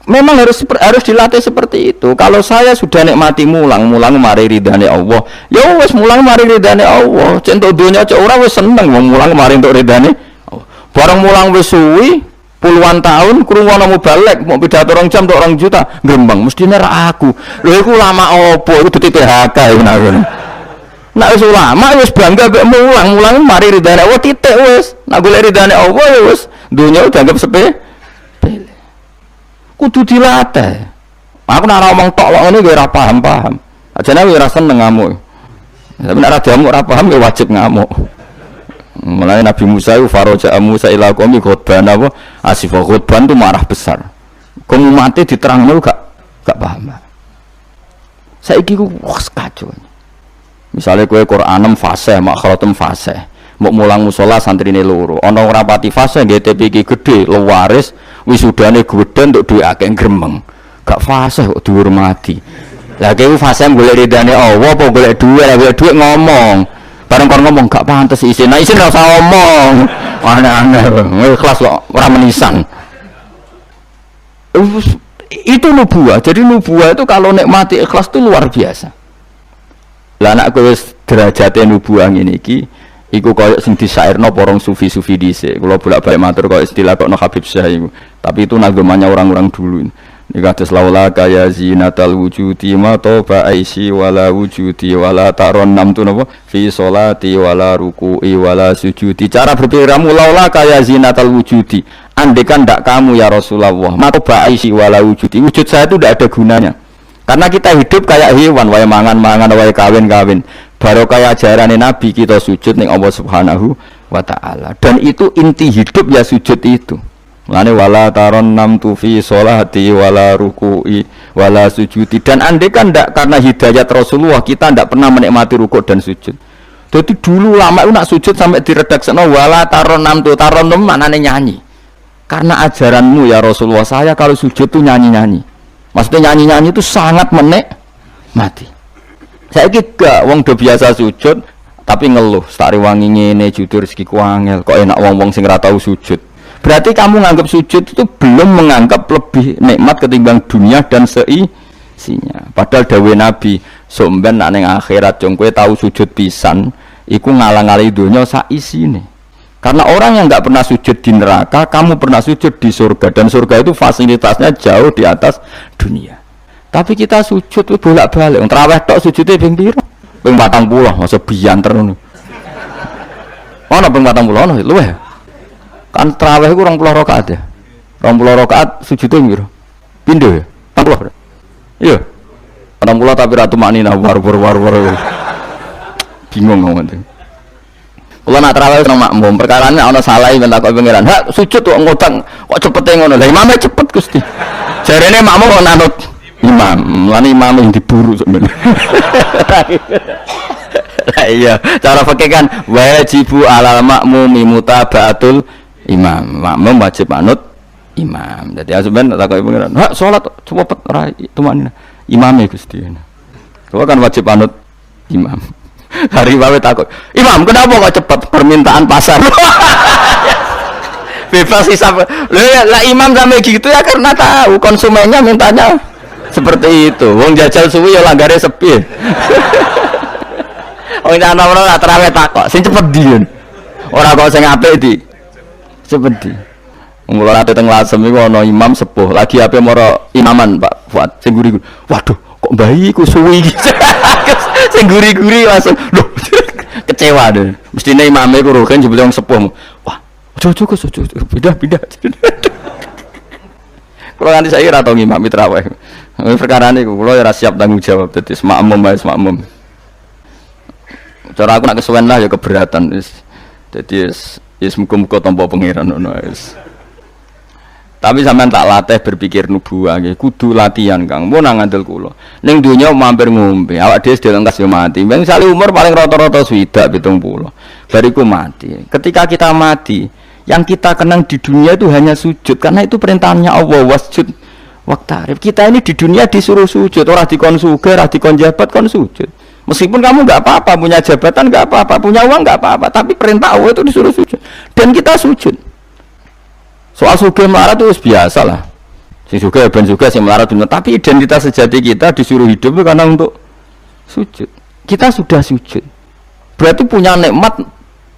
Memang harus dilatih seperti itu. Kalau saya sudah nikmati mulang mari ridane Allah. Ya wis mulang mari ridane Allah. Cek entuk donya cek ora wis seneng wong mulang mari entuk ridane. Barang mulang wis suwi puluhan tahun krungono mubalek mau pidato 2 jam entuk 2 juta, grembang mestine ra aku. Lho iku lama opo? Iku dudu PHK iku nak. Nak wis ulama wis bangga mek mulang mari ridane Allah titik wis. Nak golek ridane Allah ya wis donya dianggap sepele. Kudu dilatih. Aku nak ngomong tok kok ngene ora paham. Ajane ora seneng ngamuk. Tapi nek ora diamuk ora paham ya wajib ngamuk. Mulai Nabi Musa itu faraja Musa ila qaumi khutban apa asif khutban itu marah besar. Kamu mati diterangno gak paham. Saiki ku kacau. Misalnya kowe Qur'anem fasih, makhratem fasih. Mbok mulang musala santrine loro. Ana ora pati fasih nggih TP iki gedhe, lewaris, wisudane gedhe untuk duwe akeh gremeng. Gak fasih kok dihormati. Lah kowe fasih golek ridane Allah apa golek dhuwit, golek dhuwit ngomong. Bareng kon ngomong gak pantes isin. Nah isin ora usah ngomong. Aneh-aneh. Ikhlas kok ora menisan. Itu nubuah. Jadi nubuah itu kalau nikmati ikhlas itu luar biasa. Lah nek kowe wis derajate nubuah ngene iki, iku koyo sing disairno para sufi-sufi dhisik. Kula bolak-balik matur koyo istilah kok Habib Syah iku. Tapi itu nagamanya orang-orang dulu. Iki kados laula kaya zinatal wujudi ma toba aisi wala wujudi wala taron nam tu napa fi sholati wala ruku'i wala sujudi. Cara berpikirmu laula kaya zinatal wujudi. Andekan ndak kamu ya Rasulullah, ma toba aisi wala wujudi. Wujud saya itu ndak ada gunanya. Karena kita hidup kayak hewan, wae mangan-mangan, wae kawin-kawin. Baru kayak ajaran Nabi kita sujud ning Allah Subhanahu wa taala. Dan itu inti hidup ya sujud itu. Lane wala taron nam tu fi sholati wala ruku'i wala sujudi. Dan andai kan ndak karena hidayat Rasulullah kita ndak pernah menikmati rukuk dan sujud. Jadi dulu lama itu nak sujud sampai diredaksekno wala taron nam tu taron nam maknane nyanyi. Karena ajaranmu ya Rasulullah, saya kalau sujud tuh nyanyi-nyanyi. Maksudnya nyanyi-nyanyi itu sangat menikmati. Saya gak wong do biasa sujud tapi ngeluh, stari wangi ngene jujur rezeki ku angel, kok enak wong-wong sing ora tau sujud. Berarti kamu nganggap sujud itu belum menganggap lebih nikmat ketimbang dunia dan seisinya. Padahal dawuh Nabi, somben nek ning akhirat jong kowe tau sujud pisan, iku ngalang-alangi donya sak isine. Karena orang yang nggak pernah sujud di neraka, kamu pernah sujud di surga, dan surga itu fasilitasnya jauh di atas dunia. Tapi kita sujud itu bolak-balik. Traweh tok sujudnya ping pira? Ping 40, masa bianter ngono. Ono ping 40 ono luwih. Kan traweh iku 20 rakaat ya. 20 rakaat sujudnya piro? Pindho ya? 40. Iya. 40 tapi ratu maknina war. Bingung ngomong. Kalau nak terawih sama makmum, perkaranya ana salah minta kok pengiran. Hak sujud kok ngutang, kok cepet ngono. Lah imame cepet Gusti. Jarene makmum kok nanut imam, lan imam yang diburu sebenarnya. Lah iya, cara fikih kan wajibu alal makmumi mutabaatul imam. Makmum wajib manut imam. Jadi asaban tak kok pengiran. Hak salat cepet ora tumanina. Imame Gusti. Kalau kan wajib manut imam. Hari bawe takut, Imam kenapa kok cepat permintaan pasar? Bebas hisap. Lah imam sampai gitu ya karena tahu konsumennya mintanya seperti itu. Wong jajal suwi ya langgare sepi. Wong ana-ana terawih takok, sing cepet di. Ora kok sing apik di. Cepet di. Mula ate teng Lasem iku ana imam sepuh, lagi ape mara imaman Pak Fuad. Sing guri. Waduh, kok bayi ku suwi iki. Sing guri-guri langsung loh kecewa deh. Mestine imame ku roken jebule wong sepuh. Wah, ojo pindah. Kalau nanti saya ora tau ngimami tarawih. Perkara niku kula ora siap tanggung jawab dadi makmum. Cara aku nak kesuwen lah ya keberatan wis. Dadi wis muga-muga tampa pangeran ngono wis. Tapi sampean tak latih berpikir nubuwah nggih, kudu latihan Kang. Mun nang ngandel kula. Ning donya mampir ngombe, awak dhewe sedhe lengkas yo mati. Misale umur paling rata-rata 60 70. Bariku mati. Ketika kita mati, Yang kita kenang di dunia itu hanya sujud, karena itu perintahnya Allah, wasjud waqtarib. Kita ini di dunia disuruh sujud, orang dikon sugih, orang dikon jabat kon sujud. Meskipun kamu nggak apa-apa, punya jabatan nggak apa-apa, punya uang nggak apa-apa, tapi perintah Allah itu disuruh sujud, dan kita sujud. Soal sugih melarat itu biasa lah. Si sugih ben sugih, si melarat benar. Tapi identitas sejati kita disuruh hidup karena untuk sujud. Kita sudah sujud. Berarti punya nikmat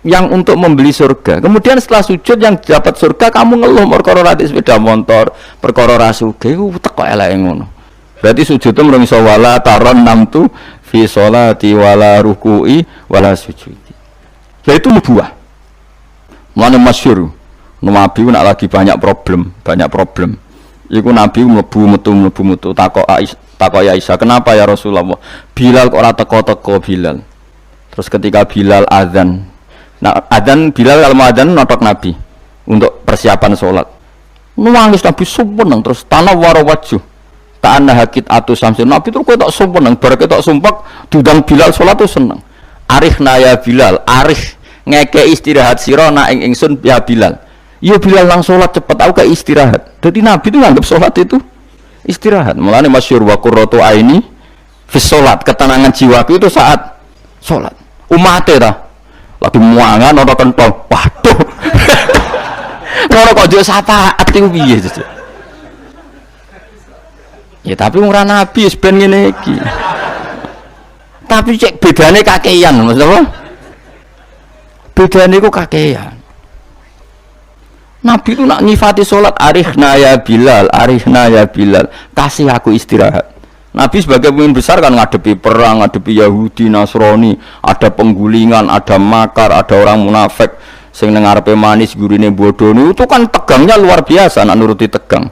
yang untuk membeli surga. Kemudian setelah sujud yang dapat surga kamu ngeluh perkara rati sepeda motor, perkara ra sugih teko eleke ngono. Berarti sujud itu mrung iso wala taron namtu fi sholati wala ruku'i wala sujudi. Lah itu nubuah. Mana masyhur. Nabi nak lagi banyak problem. Iku Nabi mlebu metu takok Aisyah, "Kenapa ya Rasulullah? Bilal kok ora teko-teko Bilal?" Terus ketika Bilal azan. Nah, azan Bilal kalau mau azan notok Nabi untuk persiapan sholat. Nangis Nabi sumpah terus tanah warawaju. Ta'anna hakit atu samsin. Nabi terus kowe tak sumpah bar ketok sumpah diundang Bilal sholat tuh seneng. Arihna ya Bilal, arih ngeke istirahat sira nak ing ingsun ya Bilal. Ya Bilal lang sholat cepet aku kayak istirahat. Jadi Nabi itu nganggap sholat itu istirahat. Mulane masyhur wa qurratu aini fi sholat, ketenangan jiwaku itu saat sholat. Umate ta lagi muangan ora kentong. Waduh. Ora kok yo syafaat iku piye to. Ya tapi wong ra nabi wis ben ngene iki. Tapi cek bedane kakean, Mas apa? Bedane ku kakean. Nabi itu nak nyifati sholat arihna ya Bilal, kasih aku istirahat. Nabi sebagai pemimpin besar kan ngadepi perang, ngadepi Yahudi, Nasrani, ada penggulingan, ada makar, ada orang munafik sing nang ngarepe manis gurine bodoh itu kan tegangnya luar biasa, nak nuruti tegang.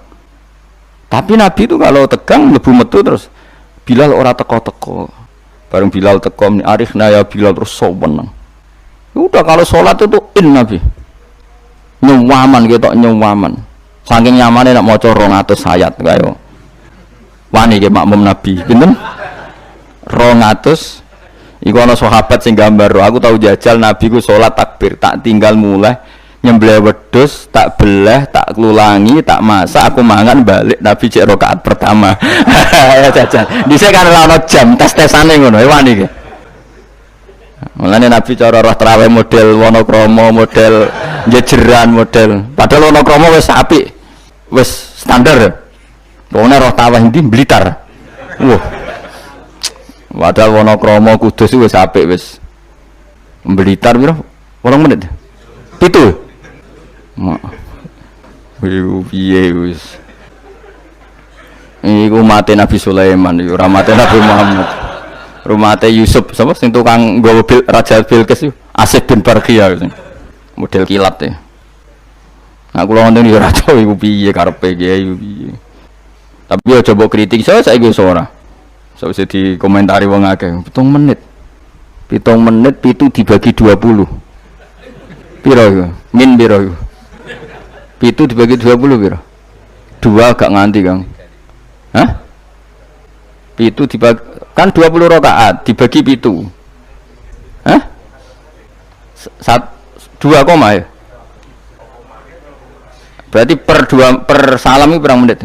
Tapi Nabi itu kalau tegang mlebu metu terus Bilal ora teko-teko. Bareng Bilal teko arihna ya Bilal terus soweneng. Udah kalau sholat itu Nabi. Nyawaman ketok nyawaman. Saking nyamane nak maca 200 ayat kaya. Wani ke makmum Nabi, pinten? 200. Iku ana sahabat sing gambar, aku tahu jajal Nabi ku salat takbir, tak tinggal mulai nyembelih wedhus, tak belah, tak klulangi, tak masak, aku mangan balik Nabi cek rakaat pertama. Ya jajal. Dhisik kan ora ana jam tes-tesane ngono, wani ke. Mulane Nabi cara roh tarawih model Wonokromo, model jejeran, model. Padahal Wonokromo wis apik. Wis standar. Wong roh tarawih ndi Blitar. Wah. Padahal Wonokromo Kudus wis apik wis. Blitar piro? 8 menit. 7. Piye wis. Iku mate Nabi Sulaiman, ora mate Nabi Muhammad. Rumahnya Yusuf, siapa sing tukang nggawa Raja Bilqis itu Asif bin Barqiyah model kilat ya. Nah kula ngoten yo ora tau iku piye karepe iki piye. Tapi yo coba kritik saya saiki wis ora. Sawise dikomentari wong akeh 7 menit. 7 menit pitu dibagi 20. Piro iku? Min piro iku? Pitu dibagi 20 piro? 2 gak nganti, Kang. Hah? Pitu dibagi kan 20 rakaat dibagi 7. Hah? 2 koma ya? Berarti per salam itu berapa menit?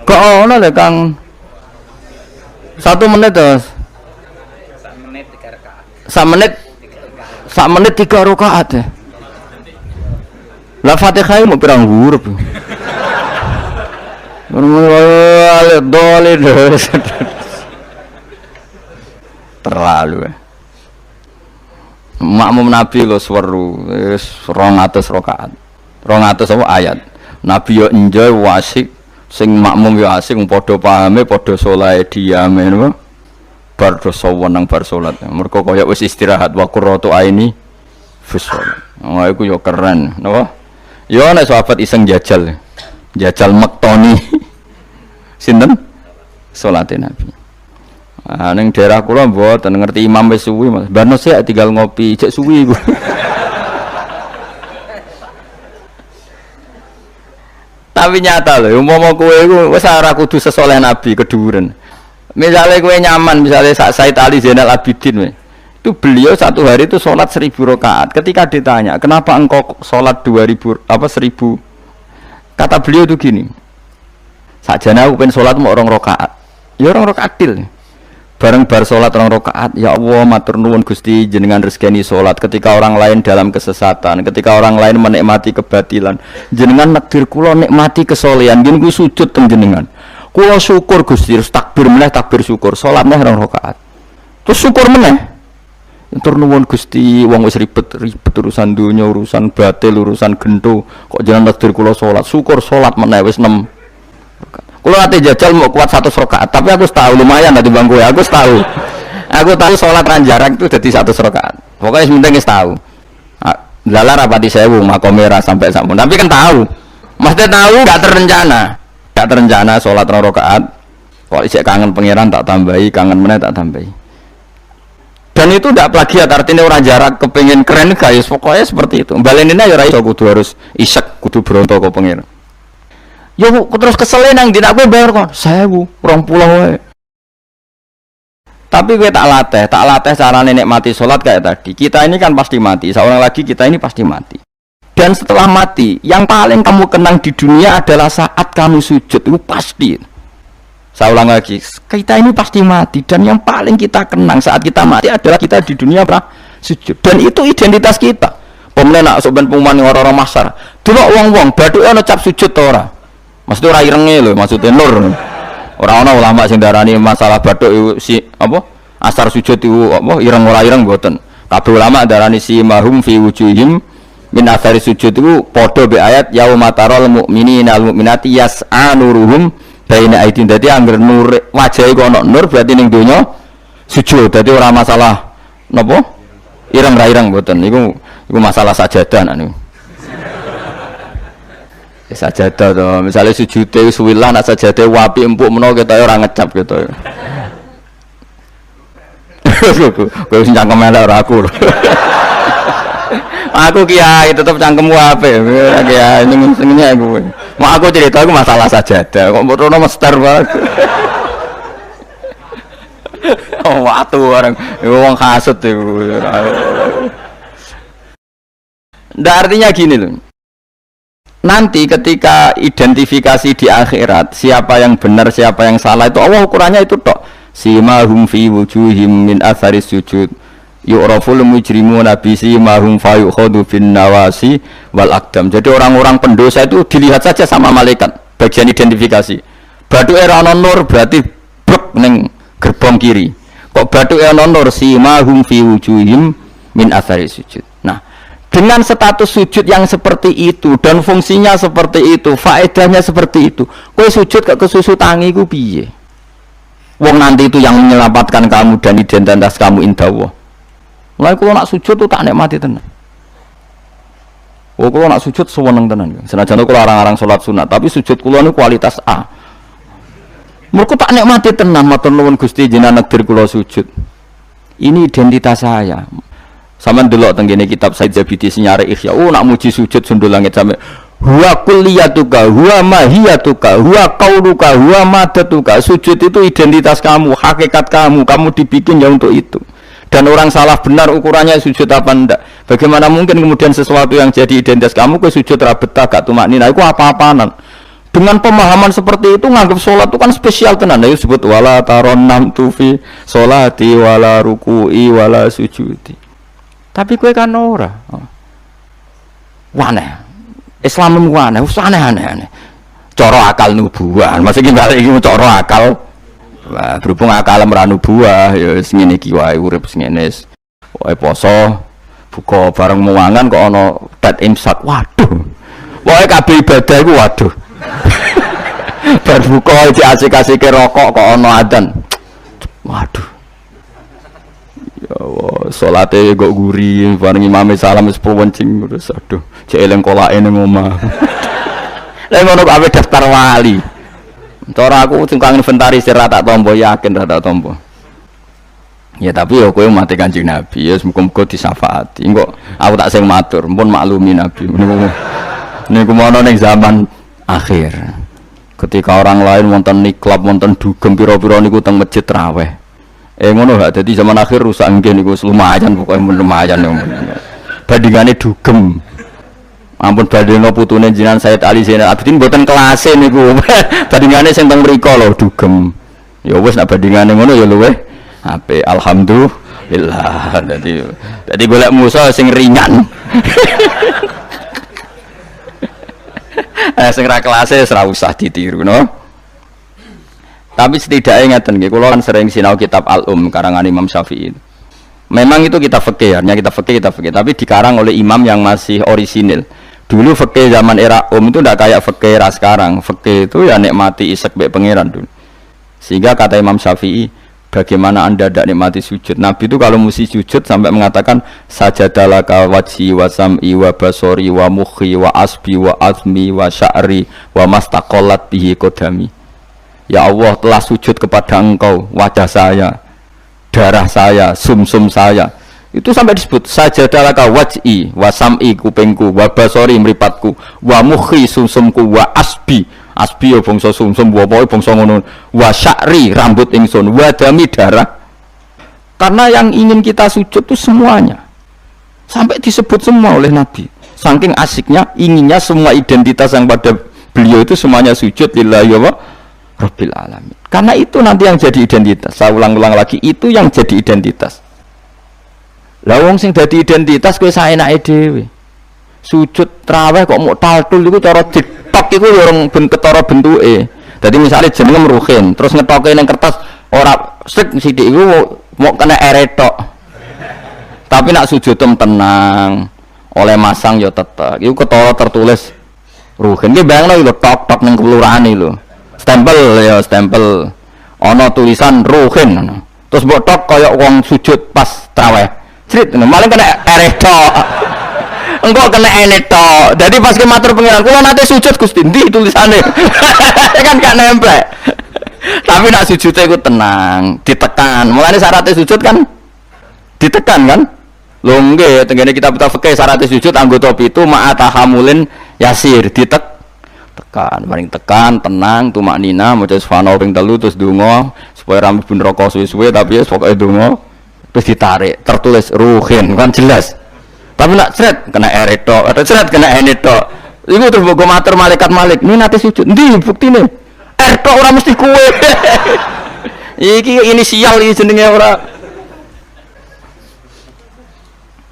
Kok ono lho Kang? 1 menit terus. 1 menit 3 rakaat ya. Lah Fatihah mau pirang huruf. Terlalu ya. Makmum Nabi lo seru 200 rakaat 200 apa ayat Nabi yo enjoy wasik sing makmum yo asik padha pahame padha saleh diame napa bar dosa wenang bar salat mergo kaya wis istirahat wa qurratu aini fi shalat. Oh iku yo keren napa yo nek sahabat iseng jajal mektoni sinten salate Nabi. Ah ning daerah kula mboten ngerti imam wis suwi Mas. Barno sik tinggal ngopi cek suwi iku. Tapi nyata lho umpama kowe iku wis ora kudu sesoleh Nabi keduren. Misale kowe nyaman misale sak Said Ali Zainal Abidin we. Itu beliau satu hari itu sholat 1000 rakaat. Ketika ditanya, kenapa engkau sholat 1000 kata beliau itu gini, sakjane aku pengen sholat mau 2 rakaat. Ya 2 rakaat til. Bareng bar sholat 2 rakaat, ya Allah matur nuwun Gusti jenengan rezekani sholat ketika orang lain dalam kesesatan, ketika orang lain menikmati kebatilan. Jenengan nakdir kula nikmati kesolehan, nggih sujud teng jenengan. Kula syukur Gusti, terus takbir meneh takbir syukur, sholat meneh 2 rakaat. Terus syukur meneh. Tur nuwun Gusti, wong wis ribet urusan dunya, urusan batil, urusan gento, kok jangan takdir kula salat. Syukur salat meneh wis 6. Kula ate jajal mau kuat 100 rakaat, tapi aku tahu lumayan nanti bangku ya, aku tahu. Aku tahu salat ran jarang itu jadi 100 rakaat. Pokoknya penting wis tahu. Lala rapati 1000 makomera sampai sampun. Tapi kan tahu. Maksudnya tahu enggak terencana. Enggak terencana salat 2 rakaat. Kok isih kangen pangeran tak tambahi, kangen meneh tak tambahi. Dan itu tidak plagiat, artinya orang jarak kepengen keren guys, pokoknya seperti itu. Balenina ya raiso kudu harus isek, kudu berontok kok pengen. Yo terus keselin nang dina aku bayar kok 1000, 20 wae. Tapi gue tak latih carane nikmati sholat kayak tadi. Kita ini kan pasti mati, seorang lagi kita ini pasti mati. Dan setelah mati, yang paling kamu kenang di dunia adalah saat kamu sujud, itu pasti. Saya ulang lagi, kita ini pasti mati dan yang paling kita kenang saat kita mati adalah kita di dunia sujud, dan itu identitas kita. Pemenang nak soben pengumuman orang-orang masar, dulu wong-wong baduke ana cap sujud to ora? Maksudnya ora irenge lho, maksudnya nur. Orang-orang ulama sing darani masalah baduk si apa? Asar sujud itu apa ireng ora ireng mboten. Kabeh ulama darani si mahum fi wujuhim min athari sujud itu padha be ayat yauma taral mu'minina al mu'minati yas'a nuruhum baina aidin. Dadi anggere nur wajahe kok ana nur berarti ning donya sujud. Dadi ora masalah napa? Ireng ra ireng mboten. Iku masalah sajadah niku. Sajadah to, misale sujude wis wilah nak sajadah wapi empuk menawa ketoke ora ngecap gitu. Kowe wis cangkem elek ora aku. Aku kiai tetep cangkemmu apik. Kiai senengnya aku. Mau aku cerita aku masalah sajadah, kok merono mester banget. Oh, watu orang wong kasut iku. Ndak artinya gini loh. Nanti ketika identifikasi di akhirat, siapa yang benar, siapa yang salah itu Allah ukurannya itu tok. Simahum fi wujuhim min athari sujud. Yu'raful mujrimuna bi simahum fayukhadu bin nawasi wal aqdam. Jadi orang-orang pendosa itu dilihat saja sama malaikat, bagian identifikasi. Baduke ana nur berarti blek ning gerbong kiri. Kok baduke ana nur simahum fi wujuhim min athari sujud. Nah, dengan status sujud yang seperti itu dan fungsinya seperti itu, faedahnya seperti itu, kowe sujud ke kesusu tangi ku piye? Wong nanti itu yang menyelamatkan kamu dan identitas kamu indah Allah. Mulai kalau nak sujud tuh tak nikmati tenan. Oh kalau nak sujud sewenang tenan. Senajan kalau orang-orang sholat sunat, tapi sujud kulo ini kualitas A. Mereka tak nikmati tenan. Matur nuwun Gusti jenengan negdir kulo sujud. Ini identitas saya. Sama delok tenggene kitab Said Zabidi Sinyare Ihya. Oh nak muji sujud sundul langit sampai huwa kulliyatuka, huwa mahiyatuka, huwa qauluka, huwa madatuka. Sujud itu identitas kamu, hakikat kamu. Kamu dibikin ya untuk itu. Dan orang salah benar ukurannya sujud apa enggak. Bagaimana mungkin kemudian sesuatu yang jadi identitas kamu ke sujud rabetah gak tumaknina itu apa-apaanan. Dengan pemahaman seperti itu nganggap sholat itu kan spesial tenan. Ayo sebut wala taronam tufi sholati wala ruku'i wala sujudi. Tapi kue kan ora. Waneh. Islam waneh, aneh-aneh. Coro akal nubuah. Maksudnya balik iki coro akal. Wah, berhubung akal meranu buah, ya ngene iki wae urip ngene. Wae poso, buka bareng muangan kok ana dat imsak. Waduh. Wae kabeh ibadah iku waduh. Bar buka iki asik-asike rokok kok ana adzan. Waduh. Ya Allah, salate kok guri, bareng imame salam wis pewencing terus aduh, cek eling kolake ning omah. Lah ngono kabeh daftar wali. Cara aku sing kang inventarisir ra tak tampa yakin ra tak tampa. Ya tapi ya kowe mati Kanjeng Nabi ya muga-muga disafaati. Engko aku tak sing matur, pun maklumi Nabi. Niku mono ning zaman akhir. Ketika orang lain wonten niklab, wonten dugem pira-pira niku teng masjid raweh. Ngono gak dadi zaman akhir rusak nggih niku lumayan pokoke lumayan ya. Bandingane dugem. Ampun badheno putune jenengan Said Ali Zainal Abidin mboten kelase niku. Bandingane sing teng mriku lho dugem. Ya wis nek bandingane ngono ya luweh apik alhamdulillah. Dadi golek musuh sing ringan. Sing ra kelase ora usah ditiru no. Tapi setidaknya ngeten nggih kula kan sering sinau kitab Al-Um karangan Imam Syafi'i. Memang itu kita fikih, hanya kita fikih, tapi dikarang oleh imam yang masih orisinil. Dulu fikih zaman era itu tidak kayak fikih era sekarang. Fikih itu ya nikmati isek baik pangeran dulu. Sehingga kata Imam Syafi'i, bagaimana anda tidak nikmati sujud? Nabi itu kalau mesti sujud sampai mengatakan sajadalaka wajhi wa sam'i wa basori wa mukhi wa asbi wa azmi wa sya'ri wa mastaqallat bihi kodami. Ya Allah telah sujud kepada engkau wajah saya, darah saya, sumsum saya. Itu sampai disebut sajadalaka wajhi wa sam'i kupingku wa basori mripatku wa mukhi sumsumku wa asbi ya bangsa sumsum wa pokoke bangsa ngono wa sya'ri rambut ingsun wa dami darah. Karena yang ingin kita sujud itu semuanya. Sampai disebut semua oleh Nabi. Saking asiknya inginnya semua identitas yang pada beliau itu semuanya sujud lillahi wa Rabbil alamin. Karena itu nanti yang jadi identitas. Saya ulang-ulang lagi, itu yang jadi identitas. Lah wong sing dadi identitas kowe saenake dhewe. Sujud traweh kok mau taltul iku cara ditok iku ya orang ketara bentuke. Dadi misale jenenge Ruhin, terus ngetoke ning kertas ora sik sithik iku mau kena eretok. Tapi nak sujud tenang, oleh masang ya tetep. Iku ketara tertulis Ruhin. Ki bayangno lho tok-tok ning kelurahan iki lho. Stempel ana tulisan Ruhin terus mbok tok kaya wong sujud pas traweh crit malah kena eretok engko kena enetok jadi pas ke matur pengiran kula nate sujud Gusti ndi tulisane kan gak nempel tapi nak sujudnya iku tenang ditekan mulane syaratnya sujud kan ditekan kan lho nggih tengene kitab fikih syaratnya sujud anggota pitu ma'atahamulin yasir tekan, paling tekan, tenang, tumak nina, maca subhanallah ping 3 terus donga supaya rambut pun rokok suwe-suwe tapi ya pokoke donga terus ditarik, tertulis Ruhin kan jelas. Tapi nak sret kena eretok, atau sret kena enetok. Iku terus mbok matur malaikat Malik, "Ini nate sujud." Ndi buktine? Eretok ora mesti kuwe. Iki inisial iki jenenge ora.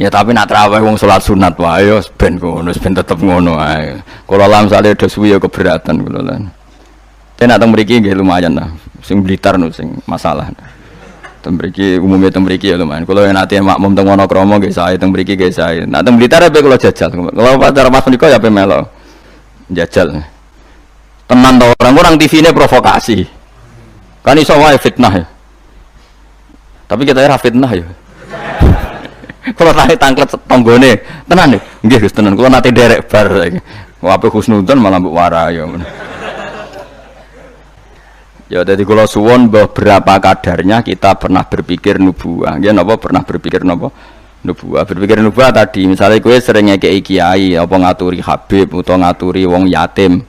Ya tapi nak traweh wong salat sunat wae yo ben ngono, ben tetep ngono ae. Kula lam sale do suwi yo keberatan kula lan. Ten nak teng mriki nggih lumayan lah. Sing Blitar no sing masalah. Teng mriki umume teng mriki ya lumayan. Kula nate makmum teng Wonokromo nggih sae, teng mriki nggih sae. Nak teng Blitar ape kula jajal. Kula pacar pas menika ya ape melo. Jajal. Tenan to orang TV-ne provokasi. Kan iso wae fitnah ya. Tapi kita ora fitnah ya. Kalau nate tangklet tonggone tenan nih nggih Gus tenan kalau nate derek bar saiki wape husnudzon malah mbok warayo ya dadi kula suwon berapa kadarnya kita pernah berpikir nubuwah nggih napa pernah berpikir napa nubuwah berpikir nubuwah tadi misalnya kowe sering ngekeki kiai apa ngaturi habib utawa ngaturi wong yatim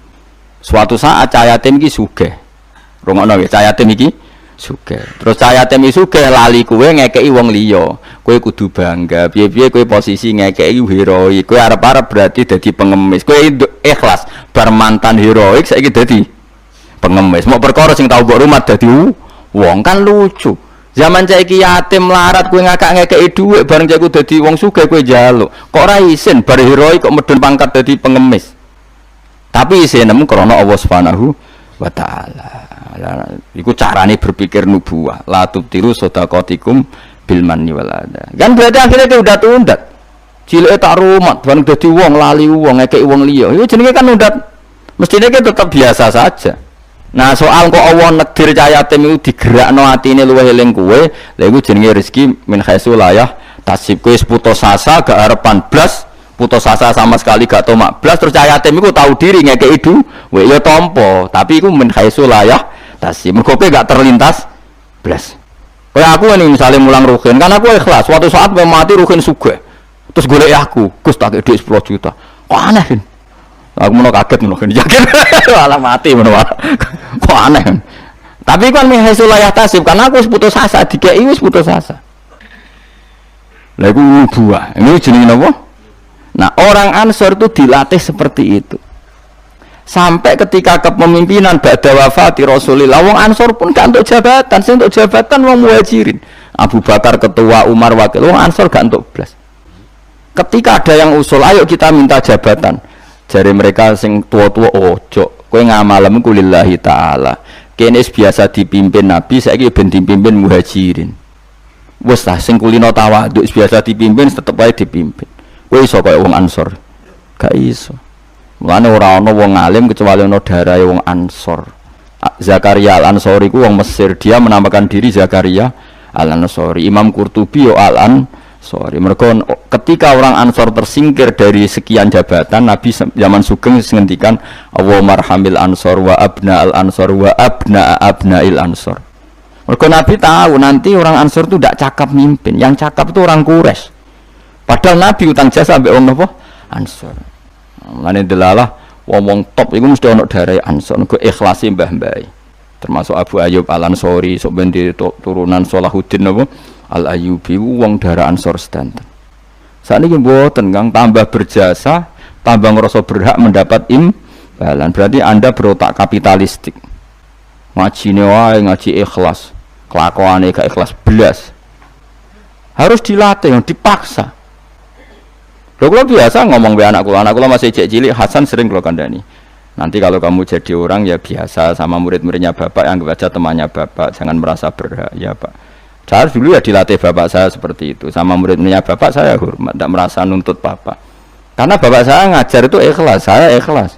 suatu saat cah yatim iki sugih rungokno nggih cah yatim iki sugih terus cah yatim iki sugih lali kowe ngekeki wong liya kowe kudu bangga piye-piye kowe posisi ngekeki heroik kowe arep-arep berarti dadi pengemis kowe ikhlas bar mantan heroik saiki dadi pengemis mau perkara sing tau mbok rumah dadi wong kan lucu zaman saiki yatim larat kowe ngekeki dhuwit bareng cek dadi wong sugih kowe njaluk kok ora isin bar heroik kok medun pangkat dadi pengemis tapi isin nemu krana Allah Subhanahu wa taala iku carane berpikir nubuwah la tubtiru sadaqatikum bil manni wal adha. Kan berarti akhirnya dia udah tundat. Cileke tak rumat, bareng dadi wong lali wong ngekeki wong liya. Iku jenenge kan undat. Mestine ki tetap biasa saja. Nah, soal kok Allah nekdir cah yatim iku digerakno atine luwih eling kowe, lha iku jenenge rezeki min khaisu layah tasib kowe putus asa gak arepan blas, putus asa sama sekali gak tomak blas terus cah yatim iku tahu diri ngekeki duwe ya tampa, tapi iku min khaisu layah tasib. Mergo kowe gak terlintas blas. Kayak aku ini misalnya mulang Ruhin, kan aku ikhlas. Suatu saat mau mati Ruhin sugih, terus golek aku, Gus tak duit 10 juta. Kok aneh kan? Aku mau kaget mau kan, yakin malah mati mau. Kok aneh kan? Tapi kan mihaisu layah tasib karena aku wis putus asa, dikei wis putus asa. Lah iku nubuwah. Ini jenenge napa? Nah, orang Ansor itu dilatih seperti itu. Sampai ketika kepemimpinan ba'da wafati Rasulillah, wong Ansor pun gak untuk jabatan, sing untuk jabatan wong Muhajirin. Abu Bakar ketua, Umar wakil, wong Ansor gak untuk blas. Ketika ada yang usul, ayo kita minta jabatan. Jari mereka sing tua-tua, ojo, kowe ngamalem ku lillahi ta'ala. Kene biasa dipimpin Nabi, saiki ben dipimpin Muhajirin. Wes lah sing kulino tawadhu biasa dipimpin tetep ae dipimpin. Kowe iso kaya wong Ansor. Gak iso. Mulane ora ana wong alim kecuali ana darahe wong Ansor. Zakaria Al-Ansori ku wong Mesir, dia menamakan diri Zakaria Al-Ansori. Imam Qurtubi yo Al-Ansori. Mergo ketika orang Ansor tersingkir dari sekian jabatan, Nabi zaman Sugeng ngendikan Allahumma arhamil Ansor wa abna al-Ansor wa abna abnail Ansor. Mergo Nabi tahu nanti orang Ansor itu tidak cakap mimpin, yang cakap itu orang Quraisy. Padahal Nabi utang jasa ambek wong napa? Ansor. Mulane delalah wong top iku mesti ana darai Ansor, nggo ikhlasi mbah-mbah. Termasuk Abu Ayyub Al-Ansori, sok ben turunan Salahuddin napa? Al-Ayyubi wong darah Ansor sedanten. Sakniki mboten Kang, tambah berjasa, tambah ngerasa berhak mendapat imbalan. Berarti Anda berotak kapitalistik. Ngajine wae ngaji ikhlas, kelakuane gak ikhlas belas. Harus dilatih, dipaksa. Lho kula biasa ngomong be anak kula masih cilik, Hasan sering kula kandhani. Nanti kalau kamu jadi orang ya biasa sama murid-muridnya bapak, yang anggap aja temannya bapak, jangan merasa berhak ya Pak. Saya dulu ya dilatih bapak saya seperti itu, sama murid-muridnya bapak saya hormat, tidak merasa nuntut bapak. Karena bapak saya ngajar itu ikhlas, saya ikhlas.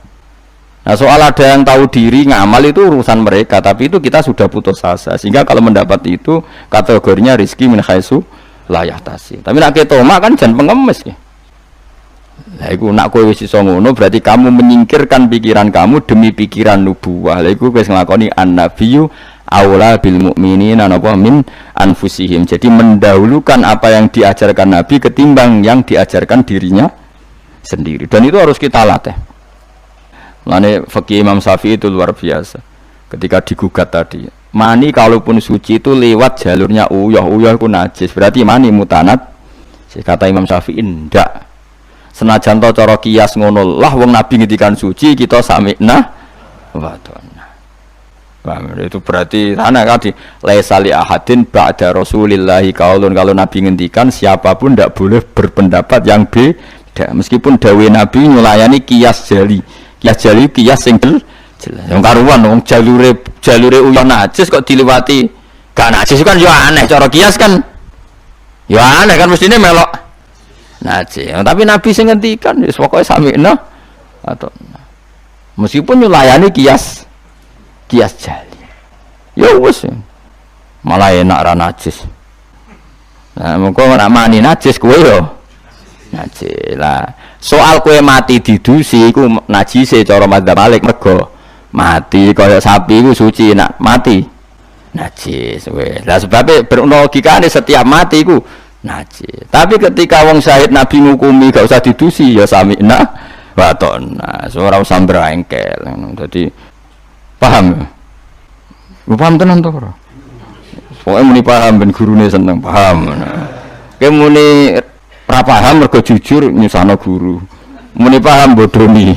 Nah soal ada yang tahu diri ngamal itu urusan mereka, tapi itu kita sudah putus asa. Sehingga kalau mendapat itu kategorinya rizki min khaisu la yahtasi. Tapi nak ketoma kan jangan pengemis ya. Lah iku nak kowe wis iso ngono berarti kamu menyingkirkan pikiran kamu demi pikiran nubuwah. Lah iku wis nglakoni an-nabiyyu aula bil mukminina napa min anfusihim. Jadi mendahulukan apa yang diajarkan Nabi ketimbang yang diajarkan dirinya sendiri. Dan itu harus kita latih. Lane fikih Imam Syafi'i itu luar biasa. Ketika digugat tadi, mani kalaupun suci itu lewat jalurnya uyah itu najis. Berarti mani mutanat. Kata Imam Syafi'i ndak. Senajan to cara kias ngono lah wong Nabi ngendikan suci kita sami'na wa ta'na. Paham itu berarti ana tadi laisa li ahadin ba'da Rasulillahi qaulun, kalau Nabi ngendikan siapapun ndak boleh berpendapat yang beda meskipun dawuh Nabi nyulayani kias jali. Kias jali kias sing jelas. Yang karuan wong jalure uyah najis kok diliwati gak najis kan yo aneh cara kias kan. Yo aneh kan mestine melok najis. Tapi Nabi sing ngendikan wis pokoke sami'na atau meskipun nyulayani kias jali. Ya wis. Malah enak ra najis. Nah, mengko ora mani najis kowe yo. Najis lah. Soal kowe mati didusi iku najise cara madzhab Malik mergo mati kaya sapi iku suci nak mati najis weh. Lah sebab berlogikane setiap mati iku najis. Tapi ketika wong syahid Nabi ngukumi gak usah didusi ya sami'na wa ta'na. Ora usah brengkel. Dadi paham. Lu paham tenan to ora? Pokoke muni paham ben gurune seneng paham. Kowe muni ora paham mergo jujur nyusahno guru. Muni paham bodoni.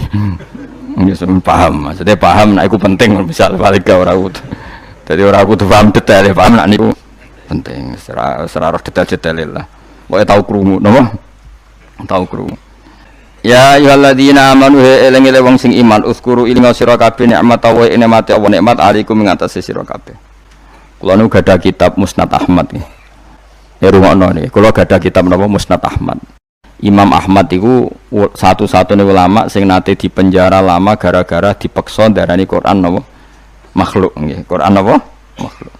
Nyusun paham. Maksudnya paham nek iku penting misal balik ora kudu. Dadi ora kudu paham detail paham nek niku penting serarah detail-detail lah. Pokoke tau krungu napa? Tau krungu. Ya ayyuhalladzina amanu eling-eling wong sing iman uskuru ilinga sira kabeh nikmat wa nikmate Allah nikmat alaikum ing atase sira kabeh. Kula nu gadah kitab Musnad Ahmad nggih. Ya rungokno niki, kula gadah kitab napa Musnad Ahmad. Imam Ahmad iku satu-satunya ulama sing nate dipenjara lama gara-gara dipeksa darani Quran napa? Makhluk nggih. Quran napa? Makhluk.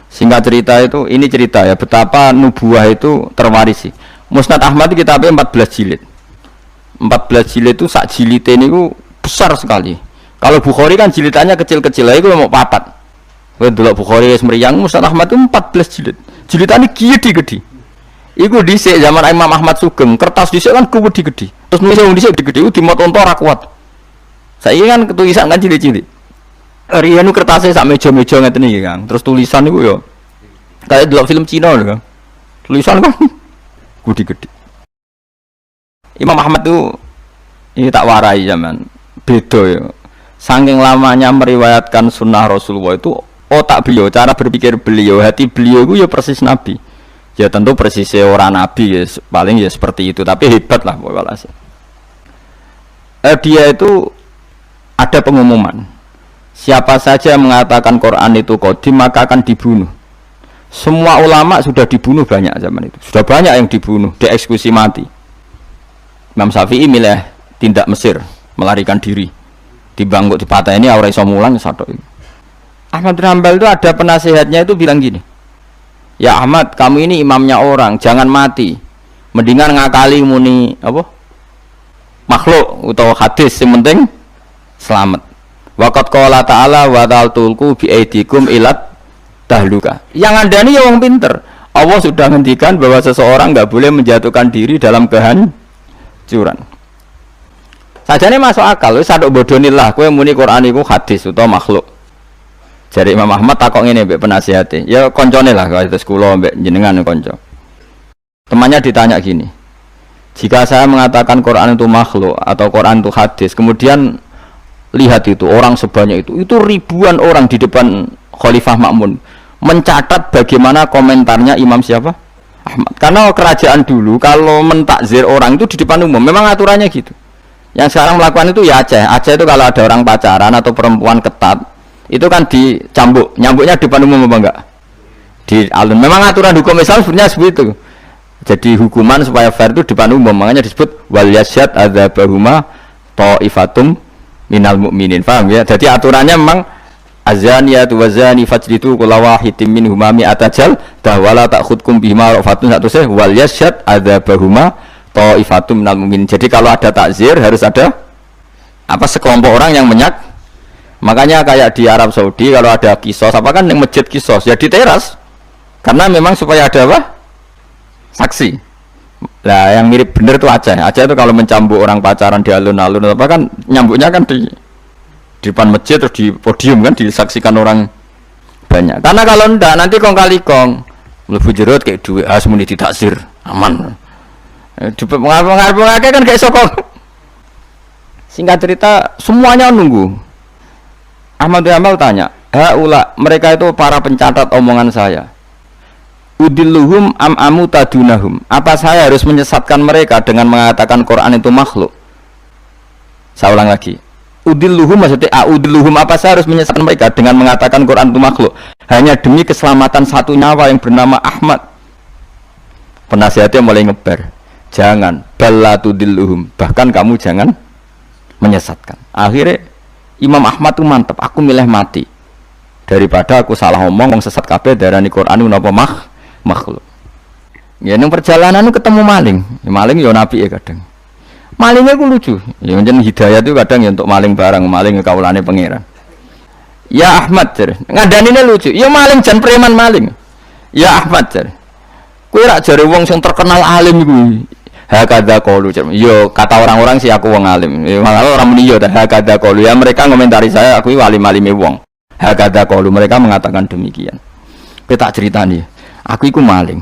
Singkat cerita itu, ini cerita ya betapa nubuah itu terwarisi. Musnad Ahmad itu kitabnya 14 jilid. 14 jilid itu sak jilid ini itu besar sekali. Kalau Bukhari kan jilidannya kecil-kecil, itu mau papat. Kalau dulu Bukhari semeriang, Musnad Ahmad itu 14 jilid. Jilidannya gede-gede. Iku dhisik zaman Imam Ahmad Sugeng, kertas dhisik kan gede-gede. Terus nulis wong dhisik gede-gede, itu dimot onto ora kuat. Saiki kan ketulisan kan cilik-cilik. Riyen nu kertasnya sak meja-meja ngeten iki, Kang. Terus tulisan niku yo kayak delok film Cina lho, Kang. Tulisan kan gede-gede. Imam Ahmad tuh ini tak warai zaman beda ya. Saking lamanya meriwayatkan sunnah Rasulullah itu otak beliau, cara berpikir beliau, hati beliau itu ya persis Nabi. Ya tentu persisnya orang Nabi ya, paling ya seperti itu. Tapi hebat lah walhasil. Dia itu ada pengumuman. Siapa saja yang mengatakan Quran itu qadim maka akan dibunuh. Semua ulama sudah dibunuh banyak zaman itu. Sudah banyak yang dibunuh, dieksekusi mati. Imam Syafi'i milih tindak Mesir, melarikan diri. Dibangkut di patah ini ora iso mulang satu. Ahmad bin Hanbal itu ada penasihatnya itu bilang gini. Ya Ahmad, kamu ini imamnya orang, jangan mati. Mendingan ngakali muni apa? Makhluk atau hadis yang penting selamat. Waqat qala ta'ala wa ta'altulku bi aidikum ilat tahluka. Yang andani ya wong pinter. Allah sudah ngendikan bahwa seseorang enggak boleh menjatuhkan diri dalam kehancuran. Sajane masuk akal, wis sadok bodonilah kowe muni Quran iku hadis utawa makhluk. Jare Imam Ahmad takok ngene mbek penasihate. Ya koncone lah kados kula mbek jenengan kanca. Temannya ditanya gini. Jika saya mengatakan Quran itu makhluk atau Quran itu hadis, kemudian lihat itu orang sebanyak itu ribuan orang di depan Khalifah Ma'mun mencatat bagaimana komentarnya Imam siapa? Ahmad. Karena kerajaan dulu kalau mentakzir orang itu di depan umum, memang aturannya gitu. Yang sekarang melakukan itu ya Aceh. Aceh itu kalau ada orang pacaran atau perempuan ketat, itu kan dicambuk. Nyambuknya di depan umum apa enggak? Di alun. Memang aturan hukum Islam sebenarnya seperti itu. Jadi hukuman supaya fair itu di depan umum. Makanya disebut wal yasyad adzabahuma ta'ifatum minal mu'minin. Paham ya? Jadi aturannya memang azaniyatu wazani fajlidu kulla wahidin minhuma mi'ata jaldah wala ta'khudkum bihima rafatun satu seh wal yasyad adzabahuma ta'ifatum minal mu'minin. Jadi kalau ada takzir harus ada apa sekelompok orang yang makanya kayak di Arab Saudi kalau ada kisos apa kan yang masjid kisos ya di teras karena memang supaya ada apa saksi. Nah yang mirip bener itu Aceh itu kalau mencambuk orang pacaran di alun-alun apa kan nyambuknya kan di depan masjid terus di podium kan disaksikan orang banyak. Karena kalau ndak nanti kong kali kong mlebu jero kayak duit asmuni ditaksir aman. Di pengarep-pengarep kan kayak sokong. Singkat cerita semuanya nunggu. Ahmad bin Hanbal tanya, haula mereka itu para pencatat omongan saya. Udilluhum am amu tadunahum. Apa saya harus menyesatkan mereka dengan mengatakan Quran itu makhluk? Saya ulang lagi. Udilluhum maksudnya udilluhum apa saya harus menyesatkan mereka dengan mengatakan Quran itu makhluk hanya demi keselamatan satu nyawa yang bernama Ahmad. Penasihatnya mulai ngeber. Jangan ballatudilluhum. Bahkan kamu jangan menyesatkan. Akhirnya Imam Ahmad itu mantap, aku milih mati daripada aku salah ngomong wong sesat kabeh darani Quran napa makhluk. Ya ning perjalanan itu ketemu maling. Ya, maling ya nabi ya kadang. Malingnya ku lucu. Ya njen hidayah itu kadang ya untuk maling barang, maling kaulane pangeran. Ya Ahmad jar, ngadanine lucu. Ya maling jan preman maling. Ya Ahmad jar. Kowe rak jare wong sing terkenal alim iku. Hakadha qalu. Yo kata orang-orang sih aku wong alim. Ya malah orang muni yo hakadha qalu. Ya mereka ngomentari saya aku alim-alime wong. Hakadha qalu mereka mengatakan demikian. Kowe tak ceritani. Aku iku maling.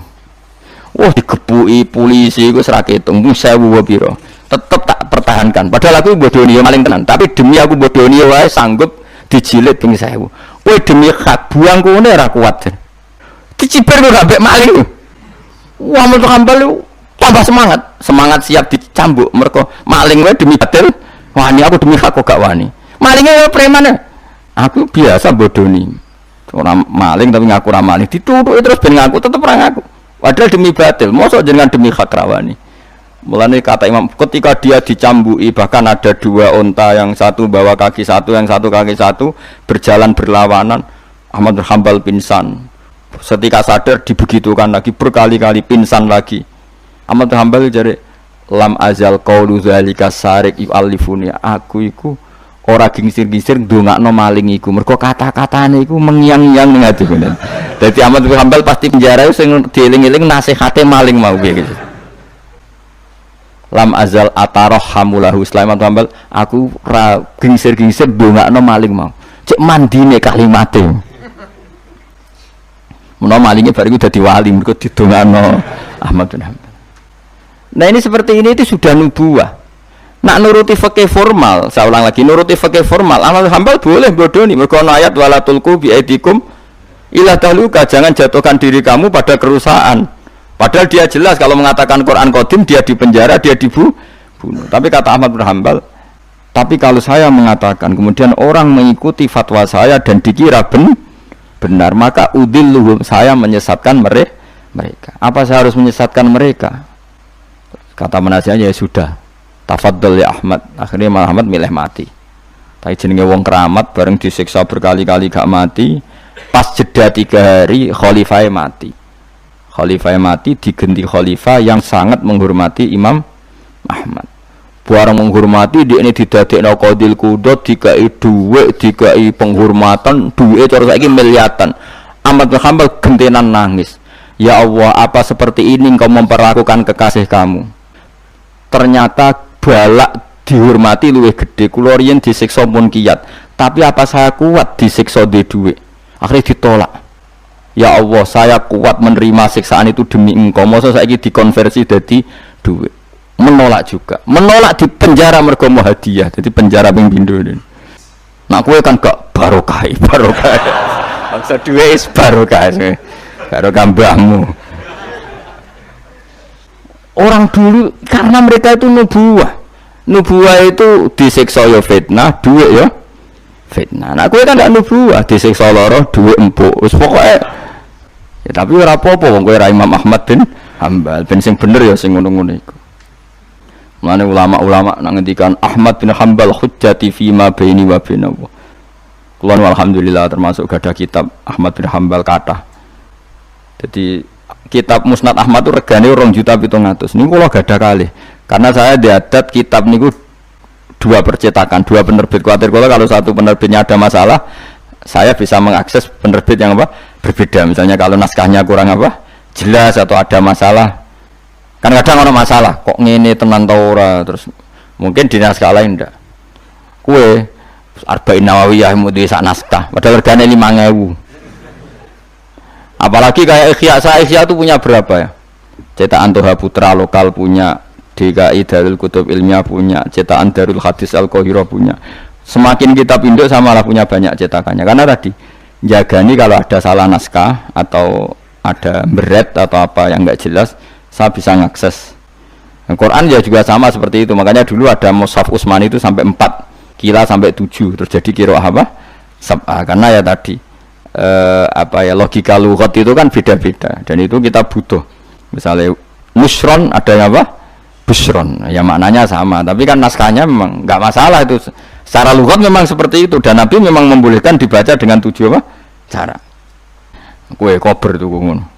Wah digepuki polisi iku ora ketung 1000 pira. Tetep tak pertahankan. Padahal aku bodoni yo maling tenan, tapi demi aku bodoni wae sanggup dijilid ping 1000. Kowe demi hak buang kene ora kuat. Diciper kok gak maling. Wah menurut Hanbal tambah semangat siap dicambuk mereka maling wae demi batil wani aku demi hak kok gak wani malingnya wae preman aku biasa bodoni orang maling tapi ngaku ra maling dituduh terus ben ngaku tetep ra ngaku padahal demi batil mosok jenengan demi hak rawani. Mulane kata Imam ketika dia dicambuki bahkan ada dua unta yang satu bawa kaki satu yang satu kaki satu berjalan berlawanan Ahmad bin Hanbal pingsan. Setika sadar dibegitukan lagi berkali-kali pingsan lagi. Ahmad bin Hanbal jare lam azal qaulu zalika sarik yu'allifuni aku iku ora gingsir-gingsir ndongakno maling iku mergo kata-katane iku mengiang-iang ning ati bener. Dadi Ahmad bin Hanbal pasti penjara sing dieling-eling nasihate maling mau piye gitu. Lam azal atarah hamulahu Ahmad bin Hanbal aku ora gingsir-gingsir ndongakno maling mau. cek mandine kalimate. Menawa malinge bariku dadi wali mergo didongano Ahmad bin Hanbal. Nah ini seperti ini itu sudah nubuwah. Nak nuruti fikih formal, saya ulang lagi, nuruti fikih formal, Ahmad bin Hanbal boleh bodoni mergo ana ayat wala tulqu bi aidikum ila tahluka, jangan jatuhkan diri kamu pada kerusakan. Padahal dia jelas kalau mengatakan Quran Qadim dia dipenjara, dia dibunuh. Tapi kata Ahmad bin Hanbal, tapi kalau saya mengatakan kemudian orang mengikuti fatwa saya dan dikira benar, maka udilluhum, saya menyesatkan mereka. Apa saya harus menyesatkan mereka? Kata penasihatnya, ya sudah, tafadhol ya Ahmad. Akhirnya malah Ahmad milih mati. Tapi jenenge wong keramat bareng disiksa berkali-kali gak mati, pas jeda 3 hari khalifah mati. Khalifah mati diganti khalifah yang sangat menghormati Imam Ahmad. Barang menghormati dia ini didadekno qadil qudot, dikai dhuwit, dikai penghormatan, dhuwit cara saiki miliatan. Ahmad bin Hanbal gentenan nangis. Ya Allah, apa seperti ini engkau memperlakukan kekasih kamu? Ternyata balak dihormati luwih gede. Kula riyen disiksa pun kiyat, tapi apa saya kuat disiksa di dhuwit? Akhirnya ditolak. Ya Allah, saya kuat menerima siksaan itu demi engkau. Masa saiki dikonversi jadi duit. Menolak juga. Menolak di penjara mergo mau hadiah. Jadi penjara ping pindho. Nak kowe kan gak barokah. Maksud duit barokah. Barokah mbahmu. Orang dulu karena mereka itu nubuwah. Nubuwah itu disiksa ya fitnah, duit ya fitnah. Nah kowe kan gak nubuwah, disiksa lara, duit empuk. Wis pokoke ya, tapi ora apa-apa wong kowe ra Imam Ahmad bin Hanbal, ben sing bener ya sing ngono-ngono iku. Mane ulama-ulama nang ngendikan Ahmad bin Hanbal hujjati fi ma baini wa bainahu. Kulo alhamdulillah termasuk gadah kitab Ahmad bin Hanbal kathah. Jadi kitab Musnad Ahmad itu regane 2.700.000. Niku kula gadah kalih. Karena saya diadat kitab niku 2 percetakan, 2 penerbit. Kuatir kula kalau satu penerbitnya ada masalah, saya bisa mengakses penerbit yang apa? Berbeda. Misalnya kalau naskahnya kurang apa? Jelas atau ada masalah. Kan kadang ada masalah, kok ngene tenan ta ora, terus mungkin di naskah lain ndak. Kue Arba'in Nawawiyah mudi sak naskah, padahal regane 5.000. Apalagi kayak Ihya itu punya berapa ya? Cetakan Toha Putra lokal punya, DKI Darul Kutub Ilmiah punya, cetakan Darul Hadis Al-Qahirah punya. Semakin kita pinduk samalah punya banyak cetakannya. Karena tadi jagani kalau ada salah naskah atau ada beret atau apa yang enggak jelas, saya bisa mengakses. Al-Quran ya juga sama seperti itu. Makanya dulu ada Mushaf Utsmani itu sampai 4 kila sampai 7 terjadi qiraah apa? Sab'ah. Karena ya tadi logika lughat itu kan beda-beda dan itu kita butuh. Misalnya musron ada yang apa? Busron. Ya maknanya sama, tapi kan naskahnya memang enggak masalah itu. Secara lughat memang seperti itu dan Nabi memang membolehkan dibaca dengan 7 apa? Cara. Kue kober itu ngono.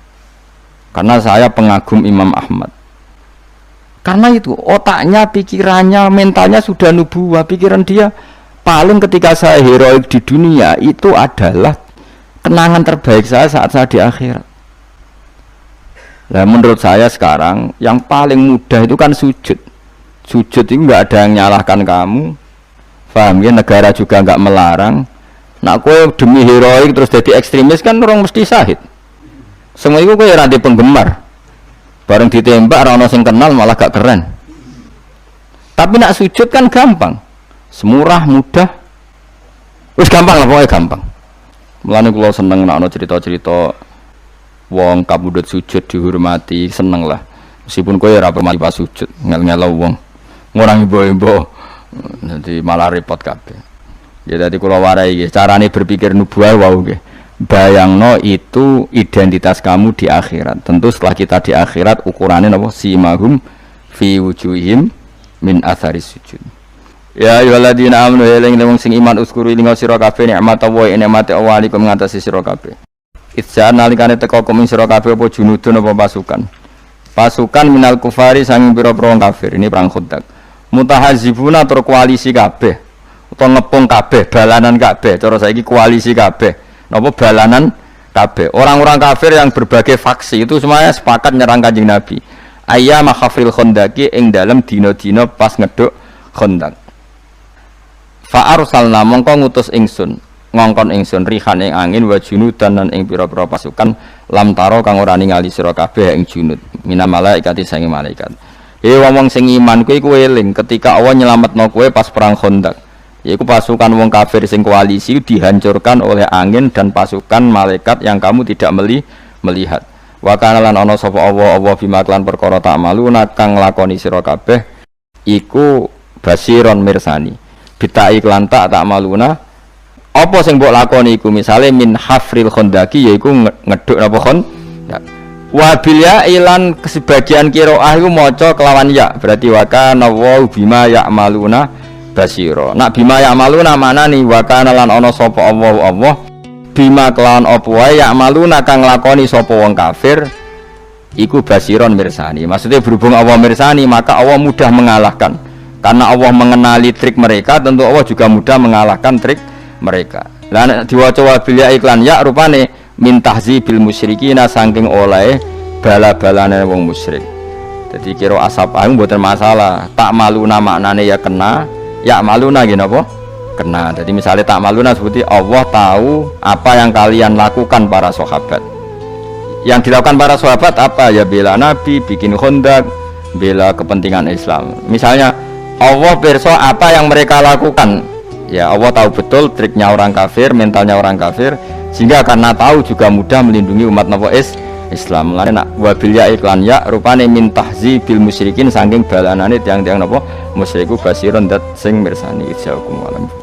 Karena saya pengagum Imam Ahmad. Karena itu otaknya, pikirannya, mentalnya sudah nubuwah. Pikiran dia paling ketika saya heroik di dunia itu adalah kenangan terbaik saya saat saya di akhirat. Nah, menurut saya sekarang yang paling mudah itu kan sujud. Sujud itu nggak ada yang nyalahkan kamu. Paham ya? Negara juga nggak melarang. Nah, kowe demi heroik terus jadi ekstremis kan orang mesti syahid. Semua itu kowe ora penggemar. Bareng ditembak ora ono sing kenal malah gak keren. Tapi nak sujud kan gampang. Semurah, mudah. Wis gampang lah pokoknya gampang. Mulane kula seneng nek ana cerita-cerita wong kabudut sujud dihormati, seneng lah. Meskipun kowe ora pernah pas sujud, ngel-ngelo wong. Ngurang imbo-imbo. Nanti malah repot kabeh. Ya dadi kula warai nggih, carane berpikir nubuwah wau nggih. Bayangno itu identitas kamu di akhirat. Tentu setelah kita di akhirat ukurannya apa? Simahum fi wujuhim min atharis sujud. Ya ayyuhalladzina amanu eling wong sing iman uskuru ing sira kabeh nikmat Allah nikmate Allah alaikum ngatasi sira kabeh. Itja nalikane teka kum sira kabeh apa junudun apa pasukan. Pasukan minal kufari sanging pira-pira kafir. Ini perang Khandaq. Mutahazibuna tur koalisi kabeh. Utawa ngepung kabeh, balanan kabeh. Cara saiki koalisi kabeh. Napa balanan kabeh. Orang-orang kafir yang berbagai faksi itu semuanya sepakat nyerang Kanjeng Nabi. Ayyama khafril Khandaqi ing dalem dina-dina pas ngeduk Khandaq. Fa arsalna mongko ngutus ingsun ngongkon ingsun rihan ing angin wa junudan lan ing pira-pira pasukan lam taro kang ora ningali sira kabeh ing junud mina malaikati sange malaikat. Wong sing iman kuwi kowe eling ketika Allah nyelametno kowe pas perang Khandaq. Yaiku pasukan wong kafir sing koalisi dihancurkan oleh angin dan pasukan malaikat yang kamu tidak melihat. Wa kana lan ana sapa Allah bima lan perkara tak malu kang nglakoni sira kabeh iku basiron mirsani. Bitai klan tak maluna apa sing mbok lakoni iku misale min hafril khandaqi yaiku ngeduk napa khandaq. Wa bil ya ilan sebagian qiraah iku maca kelawan ya berarti wa kana wa bima ya'maluna basira. Nak bima ya'maluna manani wa kana lan ana sapa Allah bima kelawan apa wae ya'maluna kang lakoni sapa wong kafir iku basiron mirsani. Maksudnya berhubung Allah mirsani maka Allah mudah mengalahkan. Karena Allah mengenali trik mereka, tentu Allah juga mudah mengalahkan trik mereka. Lah diwaca wabil ya iklan ya rupane min tahzibil musyrikina saking oleh bala-balane wong musyrik. Jadi kira asap agung mboten masalah. Tak maluna maknane ya kena, ya maluna nggih napa? Kena. Jadi misalnya tak maluna seperti Allah tahu apa yang kalian lakukan para sahabat. Yang dilakukan para sahabat apa? Ya bela Nabi, bikin Khandaq, bela kepentingan Islam. Misalnya Allah pirsa apa yang mereka lakukan. Ya Allah tahu betul triknya orang kafir, mentalnya orang kafir, sehingga karena tahu juga mudah melindungi umat napa Islam. Mulane nak wabil ya iklan ya rupane min tahzibil musyrikin saking balanane tiang-tiang napa musyriku basiron dat sing mirsani. Jazakumullah.